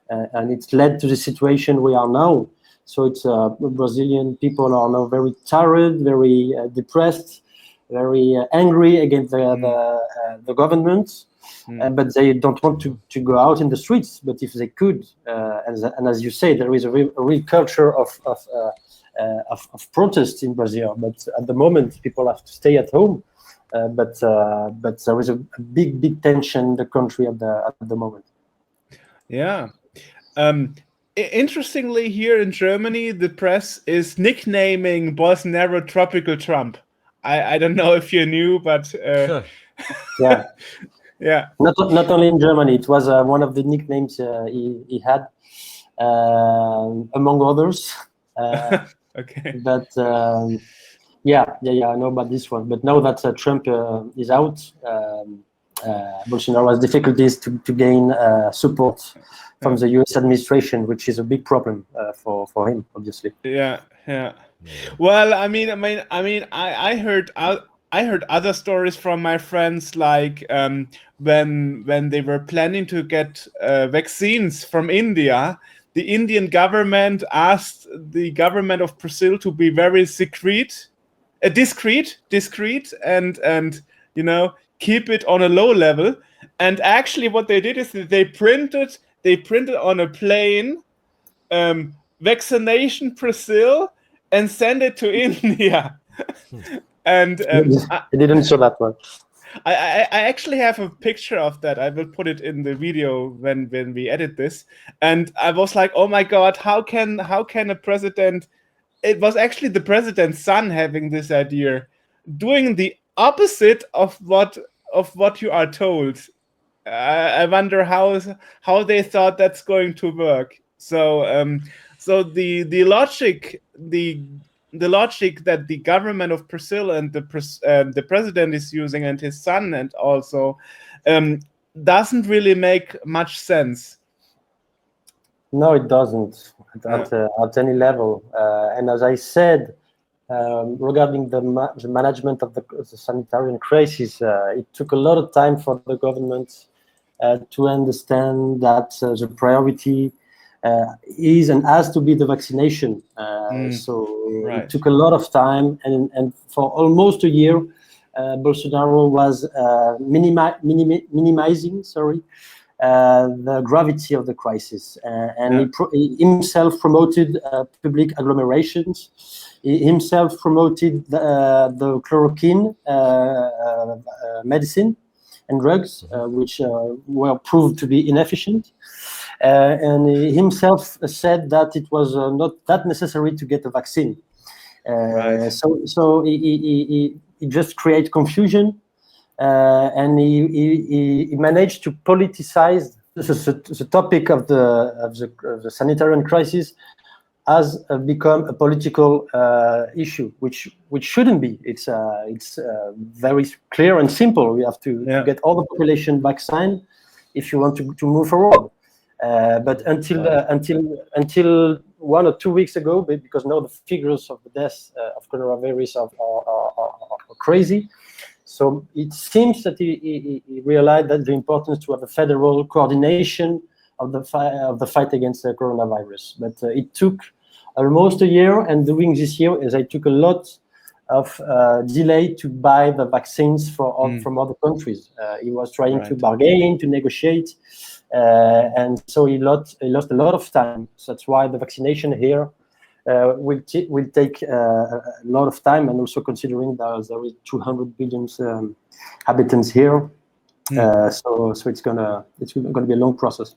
Speaker 5: and it's led to the situation we are now. So it's Brazilian people are now very tired, very depressed, very angry against the government, but they don't want to go out in the streets. But if they could, and as you say, there is a real culture of protest in Brazil. But at the moment, people have to stay at home. But there is a big tension in the country at the moment.
Speaker 4: Yeah. Interestingly, here in Germany, the press is nicknaming Bolsonaro Tropical Trump. I don't know if you knew, but
Speaker 5: yeah.
Speaker 4: Yeah.
Speaker 5: Not only in Germany, it was one of the nicknames he had, among others.
Speaker 4: Okay.
Speaker 5: But yeah, I know about this one. But now that Trump is out, Bolsonaro has difficulties to gain support from the U.S. administration, which is a big problem for him, obviously.
Speaker 4: Yeah. Well, I heard other stories from my friends, like when they were planning to get vaccines from India, the Indian government asked the government of Brazil to be very discreet, and keep it on a low level. And actually, what they did is that they printed on a plane vaccination Brazil and send it to India. And
Speaker 5: I didn't show that one.
Speaker 4: I actually have a picture of that. I will put it in the video when we edit this. And I was like, oh my God, how can a president? It was actually the president's son having this idea, doing the opposite of what you are told. I wonder how they thought that's going to work. So the logic that the government of Brazil and the president is using, and his son, and also doesn't really make much sense.
Speaker 5: No, it doesn't at any level. And as I said, regarding the management of the sanitary crisis, it took a lot of time for the government to understand that the priority is and has to be the vaccination. So it took a lot of time, and for almost a year, Bolsonaro was minimizing the gravity of the crisis, and he himself promoted public agglomerations. He himself promoted the chloroquine medicine and drugs, which were proved to be inefficient. And he himself said that it was not that necessary to get a vaccine. So he just created confusion, and he managed to politicize the topic of the sanitary crisis has become a political issue, which shouldn't be. It's very clear and simple. We have to get all the population vaccinated if you want to move forward. But until 1 or 2 weeks ago, because now the figures of the deaths of coronavirus are crazy. So it seems that he realized that the importance to have a federal coordination of the fight against the coronavirus. But it took almost a year, and during this year, as I took a lot of delay to buy the vaccines from other countries. He was trying to bargain, to negotiate, and so he lost a lot of time. So that's why the vaccination here will take a lot of time, and also considering there is 200 billion inhabitants here, so it's gonna be a long process.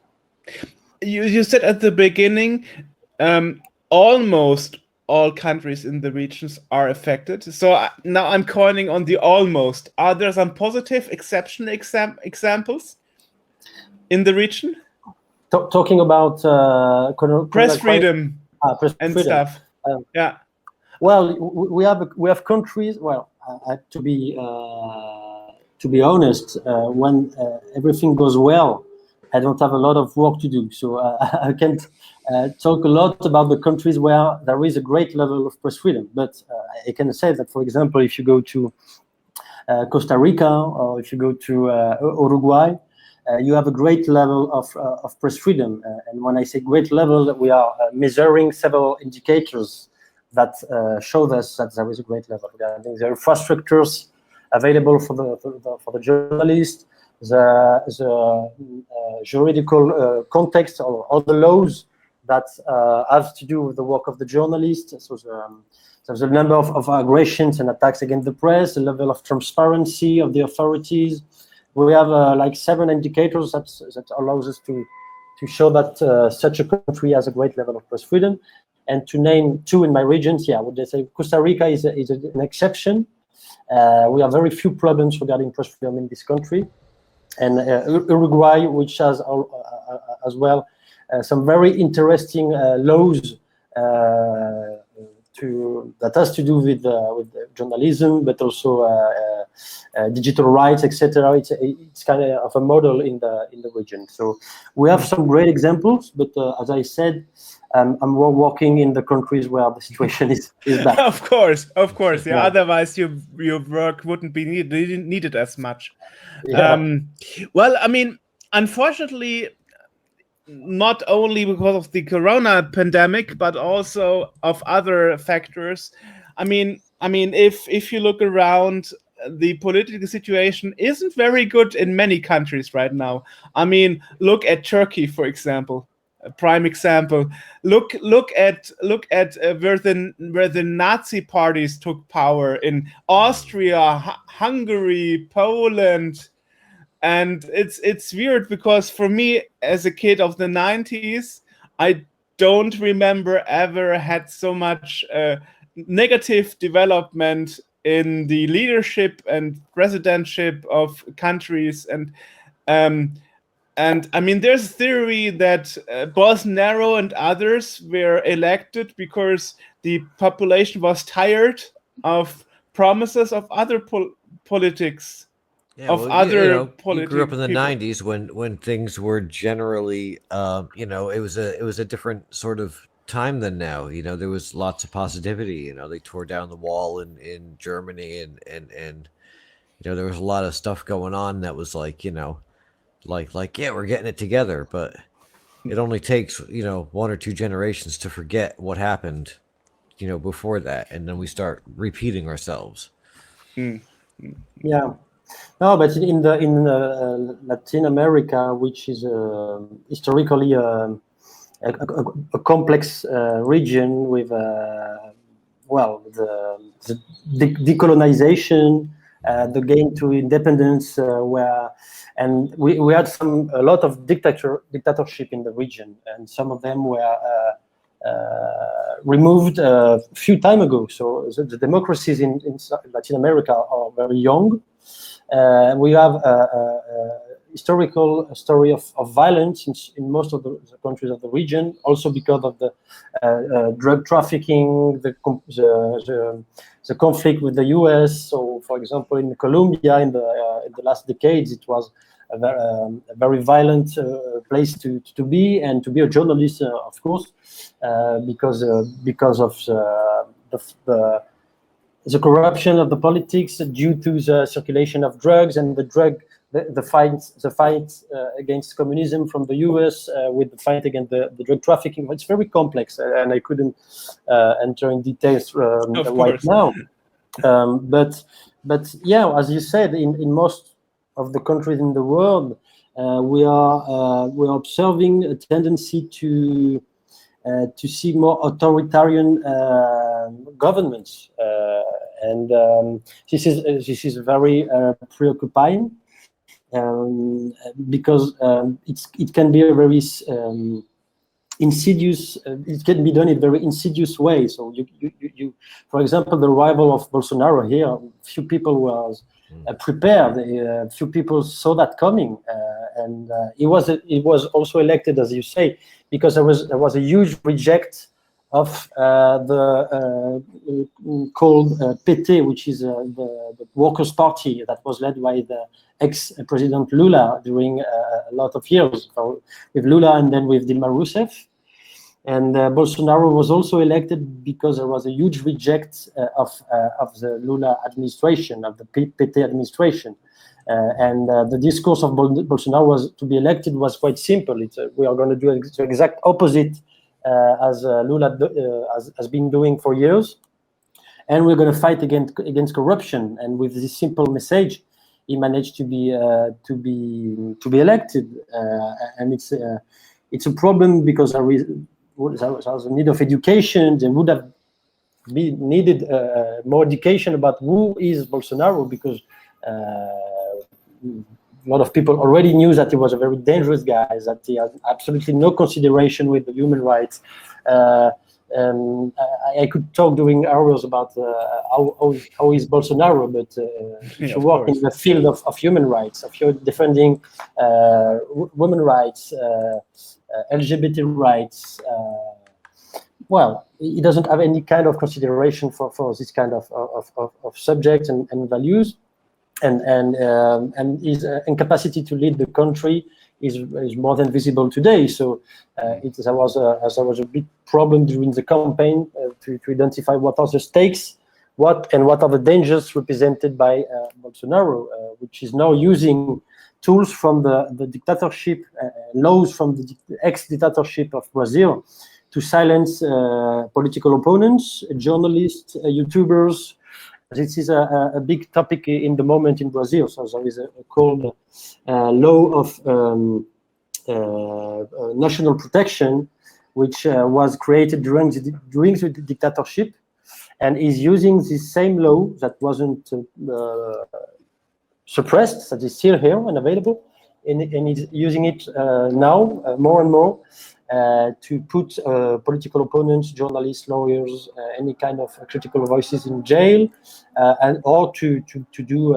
Speaker 4: You said at the beginning, almost all countries in the regions are affected. So now I'm coining on the almost. Are there some positive exceptional examples in the region?
Speaker 5: Talking about
Speaker 4: press freedom
Speaker 5: and
Speaker 4: stuff.
Speaker 5: Well, we have countries. Well, to be to be honest, when everything goes well, I don't have a lot of work to do. So I can't talk a lot about the countries where there is a great level of press freedom. But I can say that, for example, if you go to Costa Rica or if you go to Uruguay, you have a great level of press freedom. And when I say great level, we are measuring several indicators that show us that there is a great level. I think the infrastructures available for the journalists, the juridical context, or all the laws that have to do with the work of the journalist. So there's a number of aggressions and attacks against the press, the level of transparency of the authorities. We have like 7 indicators that allows us to show that such a country has a great level of press freedom. And to name 2 in my regions, I would say Costa Rica is an exception. We have very few problems regarding press freedom in this country. And Uruguay, which has as well some very interesting laws that has to do with journalism, but also digital rights, etc. It's kind of a model in the region. So we have some great examples, but as I said, I'm working in the countries where the situation is bad.
Speaker 4: Of course. Yeah. Otherwise, your work wouldn't be needed as much.
Speaker 5: Yeah.
Speaker 4: Well, I mean, unfortunately, not only because of the corona pandemic, but also of other factors. I mean, if you look around, the political situation isn't very good in many countries right now. I mean, look at Turkey, for example. A prime example. Look at where the Nazi parties took power in Austria, Hungary, Poland, and it's weird because for me, as a kid of the 90s, I don't remember ever had so much negative development in the leadership and presidentship of countries. And I mean, there's a theory that Bolsonaro and others were elected because the population was tired of promises of other politics.
Speaker 3: Yeah,
Speaker 4: of
Speaker 3: well,
Speaker 4: other
Speaker 3: you grew up in the
Speaker 4: people.
Speaker 3: 90s when things were generally, it was a different sort of time than now. There was lots of positivity. They tore down the wall in Germany, and there was a lot of stuff going on that was like, yeah, we're getting it together. But it only takes 1 or 2 generations to forget what happened, before that, and then we start repeating ourselves.
Speaker 5: Yeah. No, but in Latin America, which is historically a complex region with the decolonization, the gain to independence, and we had a lot of dictatorship in the region, and some of them were removed a few time ago. So the democracies in Latin America are very young. We have a historical story of violence in most of the countries of the region, also because of the drug trafficking, the conflict with the US. So, for example, in Colombia, in the last decades, it was a very violent place to be, and to be a journalist, of course, because of the corruption of the politics due to the circulation of drugs and the fight against communism from the US with the fight against the drug trafficking. It's very complex, and I couldn't enter in details right now. But yeah, as you said, in most of the countries in the world, we are observing a tendency to see more authoritarian governments, and this is very preoccupying, because it can be a very insidious. It can be done in a very insidious way. So you for example, the arrival of Bolsonaro here, few people were prepared. Few people saw that coming, and he was also elected, as you say, because there was a huge reject of called PT, which is the Workers' Party that was led by the ex-President Lula during a lot of years, with Lula and then with Dilma Rousseff. And Bolsonaro was also elected because there was a huge reject of the Lula administration, of the PT administration. And the discourse of Bolsonaro was to be elected was quite simple. We are going to do the exact opposite as Lula has been doing for years, and we're going to fight against corruption. And with this simple message, he managed to be elected. And it's a problem because there was a need of education. There would have needed more education about who is Bolsonaro, because a lot of people already knew that he was a very dangerous guy, that he had absolutely no consideration with the human rights. I could talk during hours about how is Bolsonaro, but if you work in the field of human rights, if you're defending women rights, LGBT rights, well, he doesn't have any kind of consideration for this kind of subjects and values. And his incapacity to lead the country is more than visible today. So there was a big problem during the campaign to identify what are the stakes, what are the dangers represented by Bolsonaro, which is now using tools from the dictatorship, laws from the ex-dictatorship of Brazil to silence political opponents, journalists, YouTubers. This is a big topic in the moment in Brazil. So there is a called law of national protection, which was created during the dictatorship, and is using this same law that wasn't suppressed, that is still here and available, and is using it now more and more to put political opponents, journalists, lawyers, any kind of critical voices in jail, or to do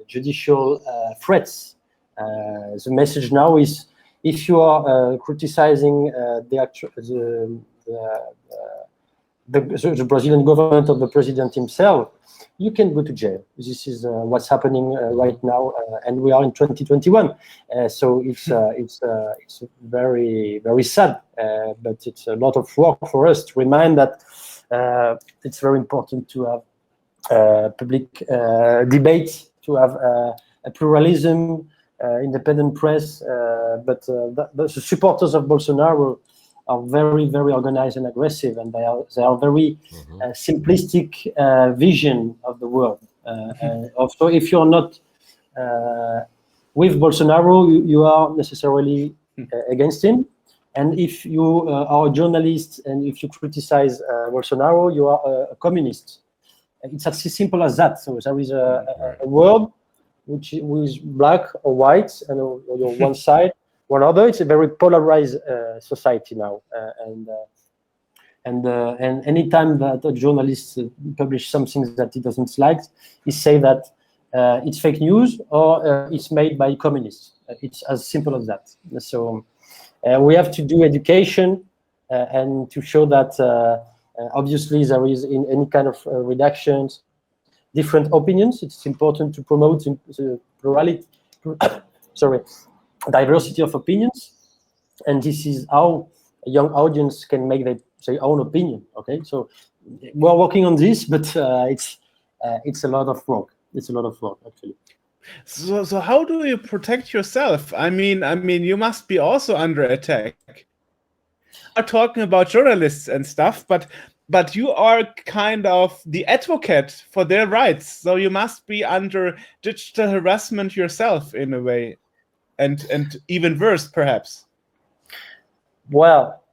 Speaker 5: judicial threats. The message now is, if you are criticizing the Brazilian government or the president himself, you can go to jail. This is what's happening right now, and we are in 2021. So it's very, very sad, but it's a lot of work for us to remind that it's very important to have public debate, to have a pluralism, independent press. But the supporters of Bolsonaro are very, very organized and aggressive, and they are very simplistic vision of the world. Also, if you're not with Bolsonaro, you are necessarily against him. And if you are a journalist and if you criticize Bolsonaro, you are a communist. It's as simple as that. So there is a world which is black or white, and on one side, one other. It's a very polarized society now, and anytime that a journalist publishes something that he doesn't like, he say that it's fake news or it's made by communists. It's as simple as that. So we have to do education and to show that obviously there is in any kind of redactions different opinions. It's important to promote the plurality. Diversity of opinions, and this is how a young audience can make their own opinion. Okay, so we're working on this, but it's a lot of work. It's a lot of work, actually.
Speaker 4: So how do you protect yourself? I mean, you must be also under attack. I'm talking about journalists and stuff, but you are kind of the advocate for their rights. So you must be under digital harassment yourself in a way. And even worse, perhaps.
Speaker 5: Well,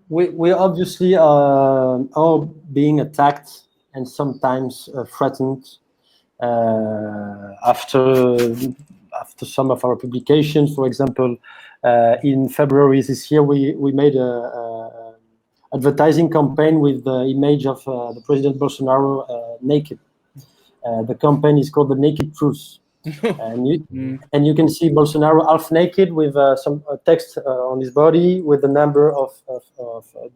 Speaker 5: we obviously are being attacked and sometimes threatened after some of our publications. For example, in February this year, we made a advertising campaign with the image of the President Bolsonaro naked. The campaign is called The Naked Truth. And you can see Bolsonaro half naked with some text on his body with the number of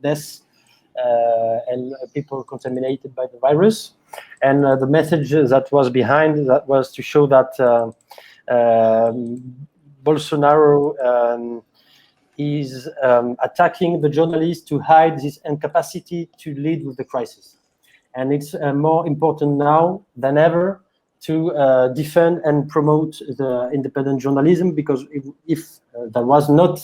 Speaker 5: deaths and people contaminated by the virus. And the message that was behind that was to show that Bolsonaro is attacking the journalists to hide his incapacity to lead with the crisis. And it's more important now than ever to defend and promote the independent journalism, because if there was not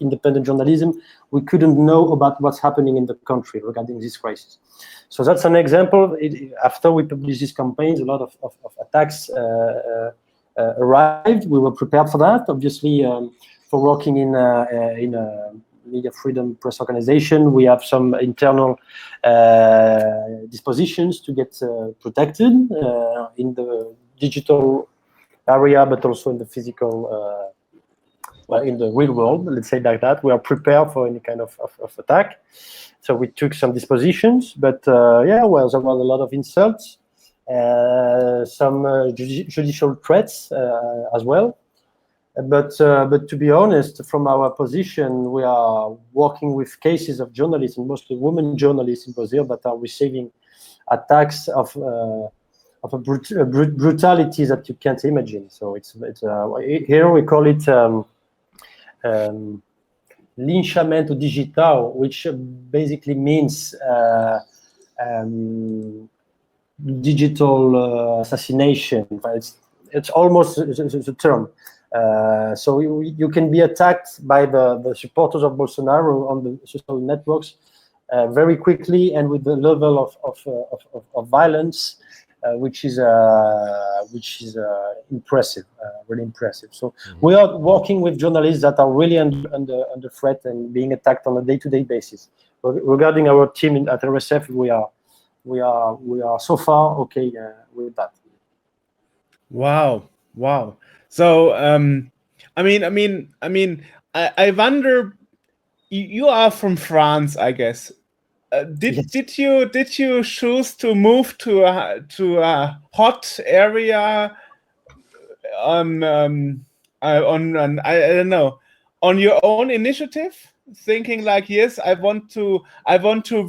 Speaker 5: independent journalism, we couldn't know about what's happening in the country regarding this crisis. So that's an example. After we published these campaigns, a lot of attacks arrived. We were prepared for that, obviously. For working in a media freedom press organization, we have some internal dispositions to get protected in the digital area, but also in the physical, well, in the real world, let's say like that. We are prepared for any kind of attack. So we took some dispositions, but yeah, well, there was a lot of insults, some judicial threats as well. But to be honest, from our position, we are working with cases of journalists, and mostly women journalists in Brazil, that are receiving attacks of a brutality that you can't imagine. So it's here we call it linchamento digital, which basically means digital assassination. It's almost the term. So you can be attacked by the supporters of Bolsonaro on the social networks very quickly and with the level of violence, which is impressive, really impressive. So we are working with journalists that are really under threat and being attacked on a day-to-day basis. Regarding our team at RSF, we are so far okay with that.
Speaker 4: Wow. So, I wonder. You are from France, I guess.
Speaker 5: Yes.
Speaker 4: Did you choose to move to a hot area on I don't know, on your own initiative, thinking like, yes, I want to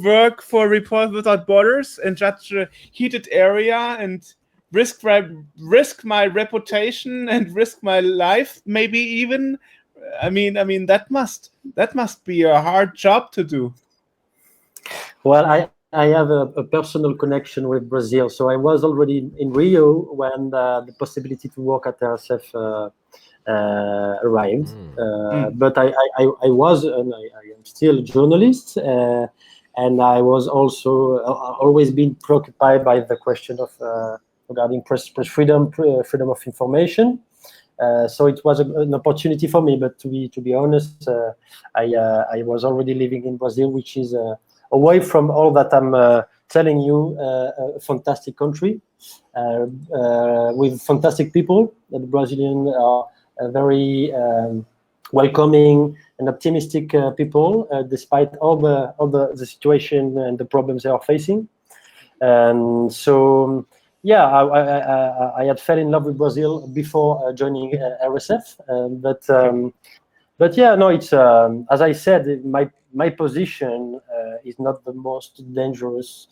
Speaker 4: work for Reporters Without Borders in such a heated area and risk my reputation and risk my life, maybe even. I mean that must be a hard job to do.
Speaker 5: Well, I have a personal connection with Brazil. So I was already in Rio when the possibility to work at RSF arrived. But I was, and I am still a journalist, and I was also always been preoccupied by the question of regarding press freedom, freedom of information. So it was an opportunity for me. But to be honest, I was already living in Brazil, which is away from all that I'm telling you, a fantastic country with fantastic people. The Brazilians are very welcoming and optimistic people, despite all the situation and the problems they are facing. And so, yeah, I had fell in love with Brazil before joining RSF, but yeah, no, it's as I said, my position is not the most dangerous,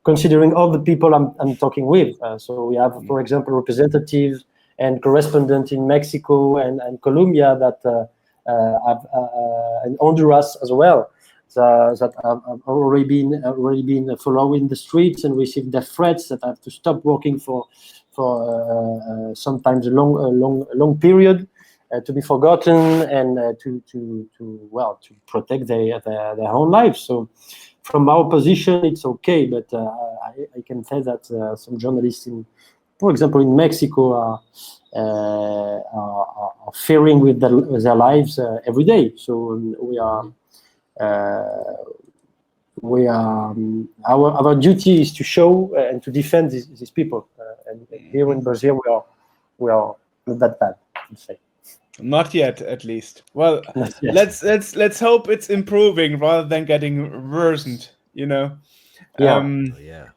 Speaker 5: considering all the people I'm talking with. So we have, for example, representatives and correspondents in Mexico and Colombia that and Honduras as well. That have already been following the streets and received death threats, that have to stop working for sometimes a long period, to be forgotten, and to protect their own lives. So from our position, it's okay, but I can say that some journalists, for example, in Mexico, are fearing with their lives every day. So our duty is to show and to defend these people. And here in Brazil, we are not that bad, I'd say.
Speaker 4: Not yet, at least. Well, let's hope it's improving rather than getting worsened. You know.
Speaker 5: Yeah.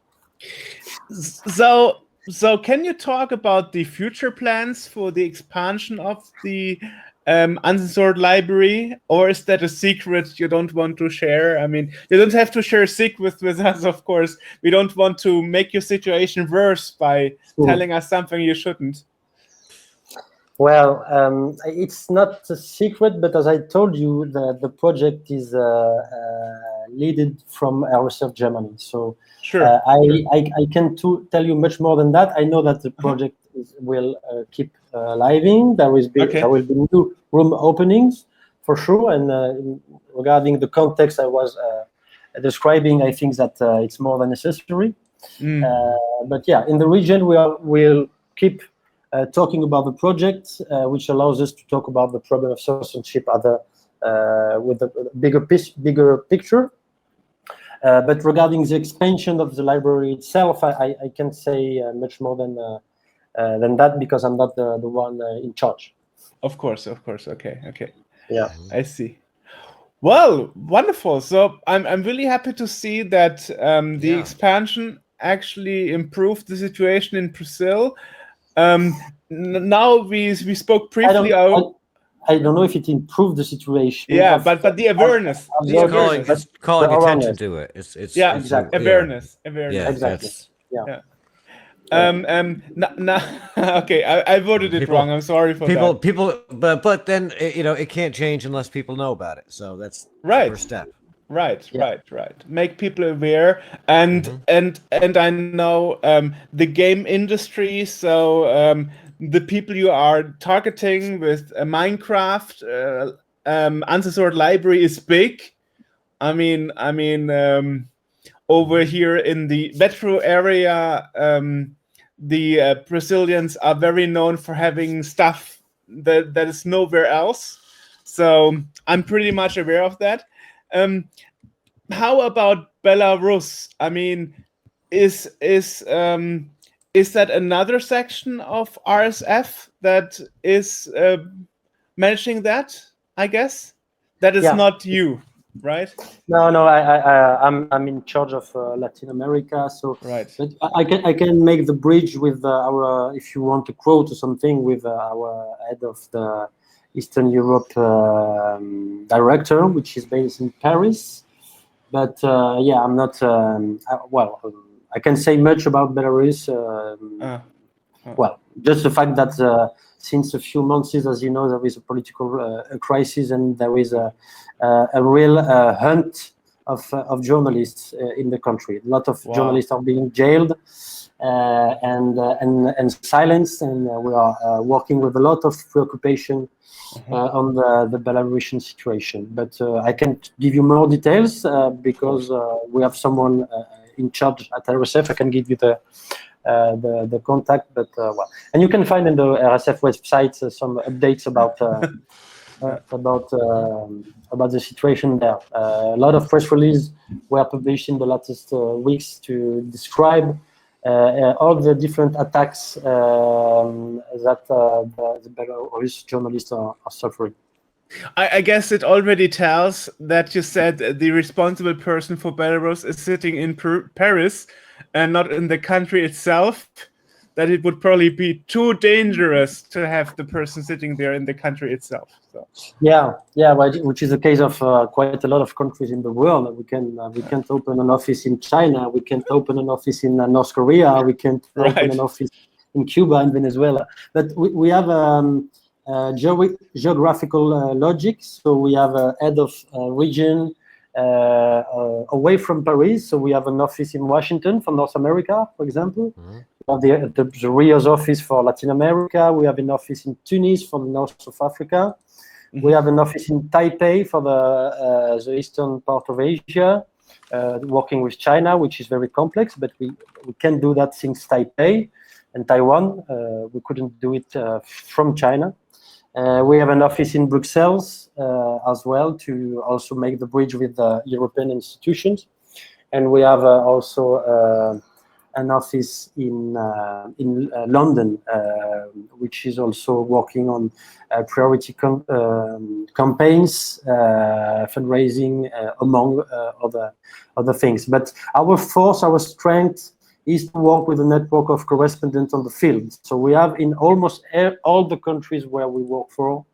Speaker 4: So can you talk about the future plans for the expansion of the Uncensored library, or is that a secret you don't want to share? I mean, you don't have to share secrets with us, of course. We don't want to make your situation worse by telling us something you shouldn't.
Speaker 5: Well, it's not a secret, but as I told you, the project is led from RSF Germany. So
Speaker 4: sure,
Speaker 5: I can tell you much more than that. I know that the project will keep living. There will be new room openings for sure. And regarding the context I was describing, I think that it's more than necessary. But yeah, in the region we'll keep talking about the project, which allows us to talk about the problem of censorship with a bigger picture. But regarding the expansion of the library itself, I can't say much more than that, because I'm not the one in charge.
Speaker 4: Of course. Okay.
Speaker 5: Yeah,
Speaker 4: I see. Well, wonderful. So I'm really happy to see that the expansion actually improved the situation in Brazil. Now we spoke briefly.
Speaker 5: I don't know if it improved the situation.
Speaker 4: Yeah, but the awareness.
Speaker 3: It's calling attention to it. It's
Speaker 4: exactly awareness.
Speaker 3: Yeah,
Speaker 5: exactly. Yeah.
Speaker 4: Okay, I voted it wrong. I'm sorry for that.
Speaker 3: People, but then it can't change unless people know about it. So that's
Speaker 4: right.
Speaker 3: The first step.
Speaker 4: Right. Make people aware, and I know the game industry. So the people you are targeting with Minecraft, Uncensored library is big. I mean, over here in the metro area, the Brazilians are very known for having stuff that is nowhere else. So I'm pretty much aware of that. How about Belarus? I mean, is that another section of RSF that is managing that? I guess that is not you, right?
Speaker 5: No, I'm in charge of Latin America. So
Speaker 4: right.
Speaker 5: But I can make the bridge with our, if you want to quote or something, with our head of the Eastern Europe director, which is based in Paris. But yeah, I'm not. I can say much about Belarus. Well, just the fact that since a few months, as you know, there is a political crisis, and there is a real hunt of journalists in the country. A lot of journalists are being jailed and silenced, and we are working with a lot of preoccupation on the Belarusian situation. But I can't give you more details because we have someone in charge at RSF. I can give you the contact, but and you can find in the RSF website some updates about the situation there. A lot of press releases were published in the latest weeks to describe all the different attacks that the Belarus journalists are suffering.
Speaker 4: I guess it already tells that you said the responsible person for Belarus is sitting in Paris and not in the country itself, that it would probably be too dangerous to have the person sitting there in the country itself. So.
Speaker 5: Yeah, which is the case of quite a lot of countries in the world. We can't open an office in China. We can't open an office in North Korea. We can't open an office in Cuba and Venezuela. But we have geographical logic. So we have a head of region away from Paris. So we have an office in Washington for North America, for example. We have the Rio's office for Latin America. We have an office in Tunis for the north of Africa. We have an office in Taipei for the eastern part of Asia, working with China, which is very complex, but we can do that since Taipei and Taiwan. We couldn't do it from China. We have an office in Brussels as well to also make the bridge with the European institutions. And we have also an office in London, which is also working on priority campaigns, fundraising, among other things. But our force, our strength is to work with a network of correspondents on the field. So we have in almost all the countries where we work for,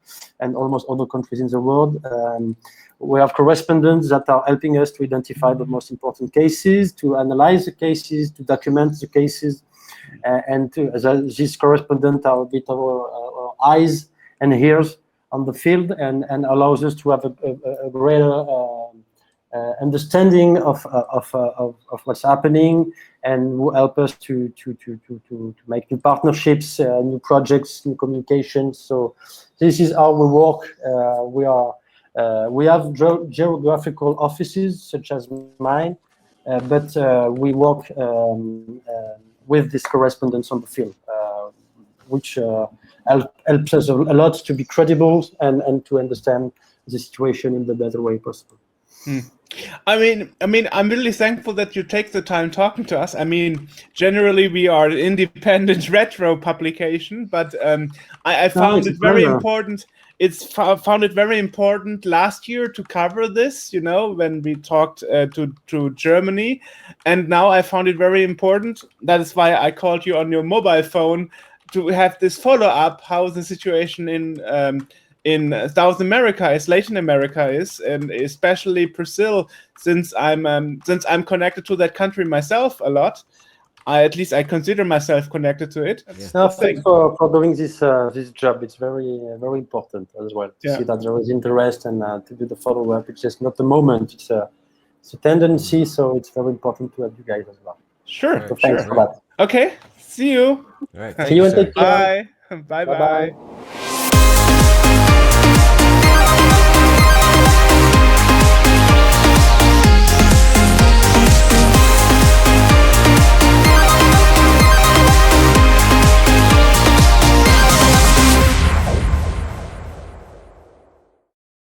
Speaker 5: and almost all the countries in the world, we have correspondents that are helping us to identify the most important cases, to analyze the cases, to document the cases, and these correspondents are a bit of our eyes and ears on the field, and allows us to have a greater understanding of what's happening, and will help us to make new partnerships, new projects, new communications. So this is how we work. We have geographical offices such as mine, but we work with these correspondents on the field, which helps us a lot to be credible and to understand the situation in the better way possible.
Speaker 4: I mean, I'm really thankful that you take the time talking to us. I mean, generally we are an independent retro publication, but I found it very important. Found it very important last year to cover this, you know, when we talked to Germany, and now I found it very important. That is why I called you on your mobile phone to have this follow-up, how the situation in South America is, Latin America is, and especially Brazil, since I'm connected to that country myself a lot. I consider myself connected to it.
Speaker 5: No, thanks for doing this job. It's very important as well to see that there is interest and to do the follow-up. It's just not the moment. It's a tendency, so it's very important to have you guys as well.
Speaker 4: Sure.
Speaker 5: So thanks for that.
Speaker 4: Okay. See you.
Speaker 3: All right.
Speaker 5: See you and take care.
Speaker 4: Bye. Bye.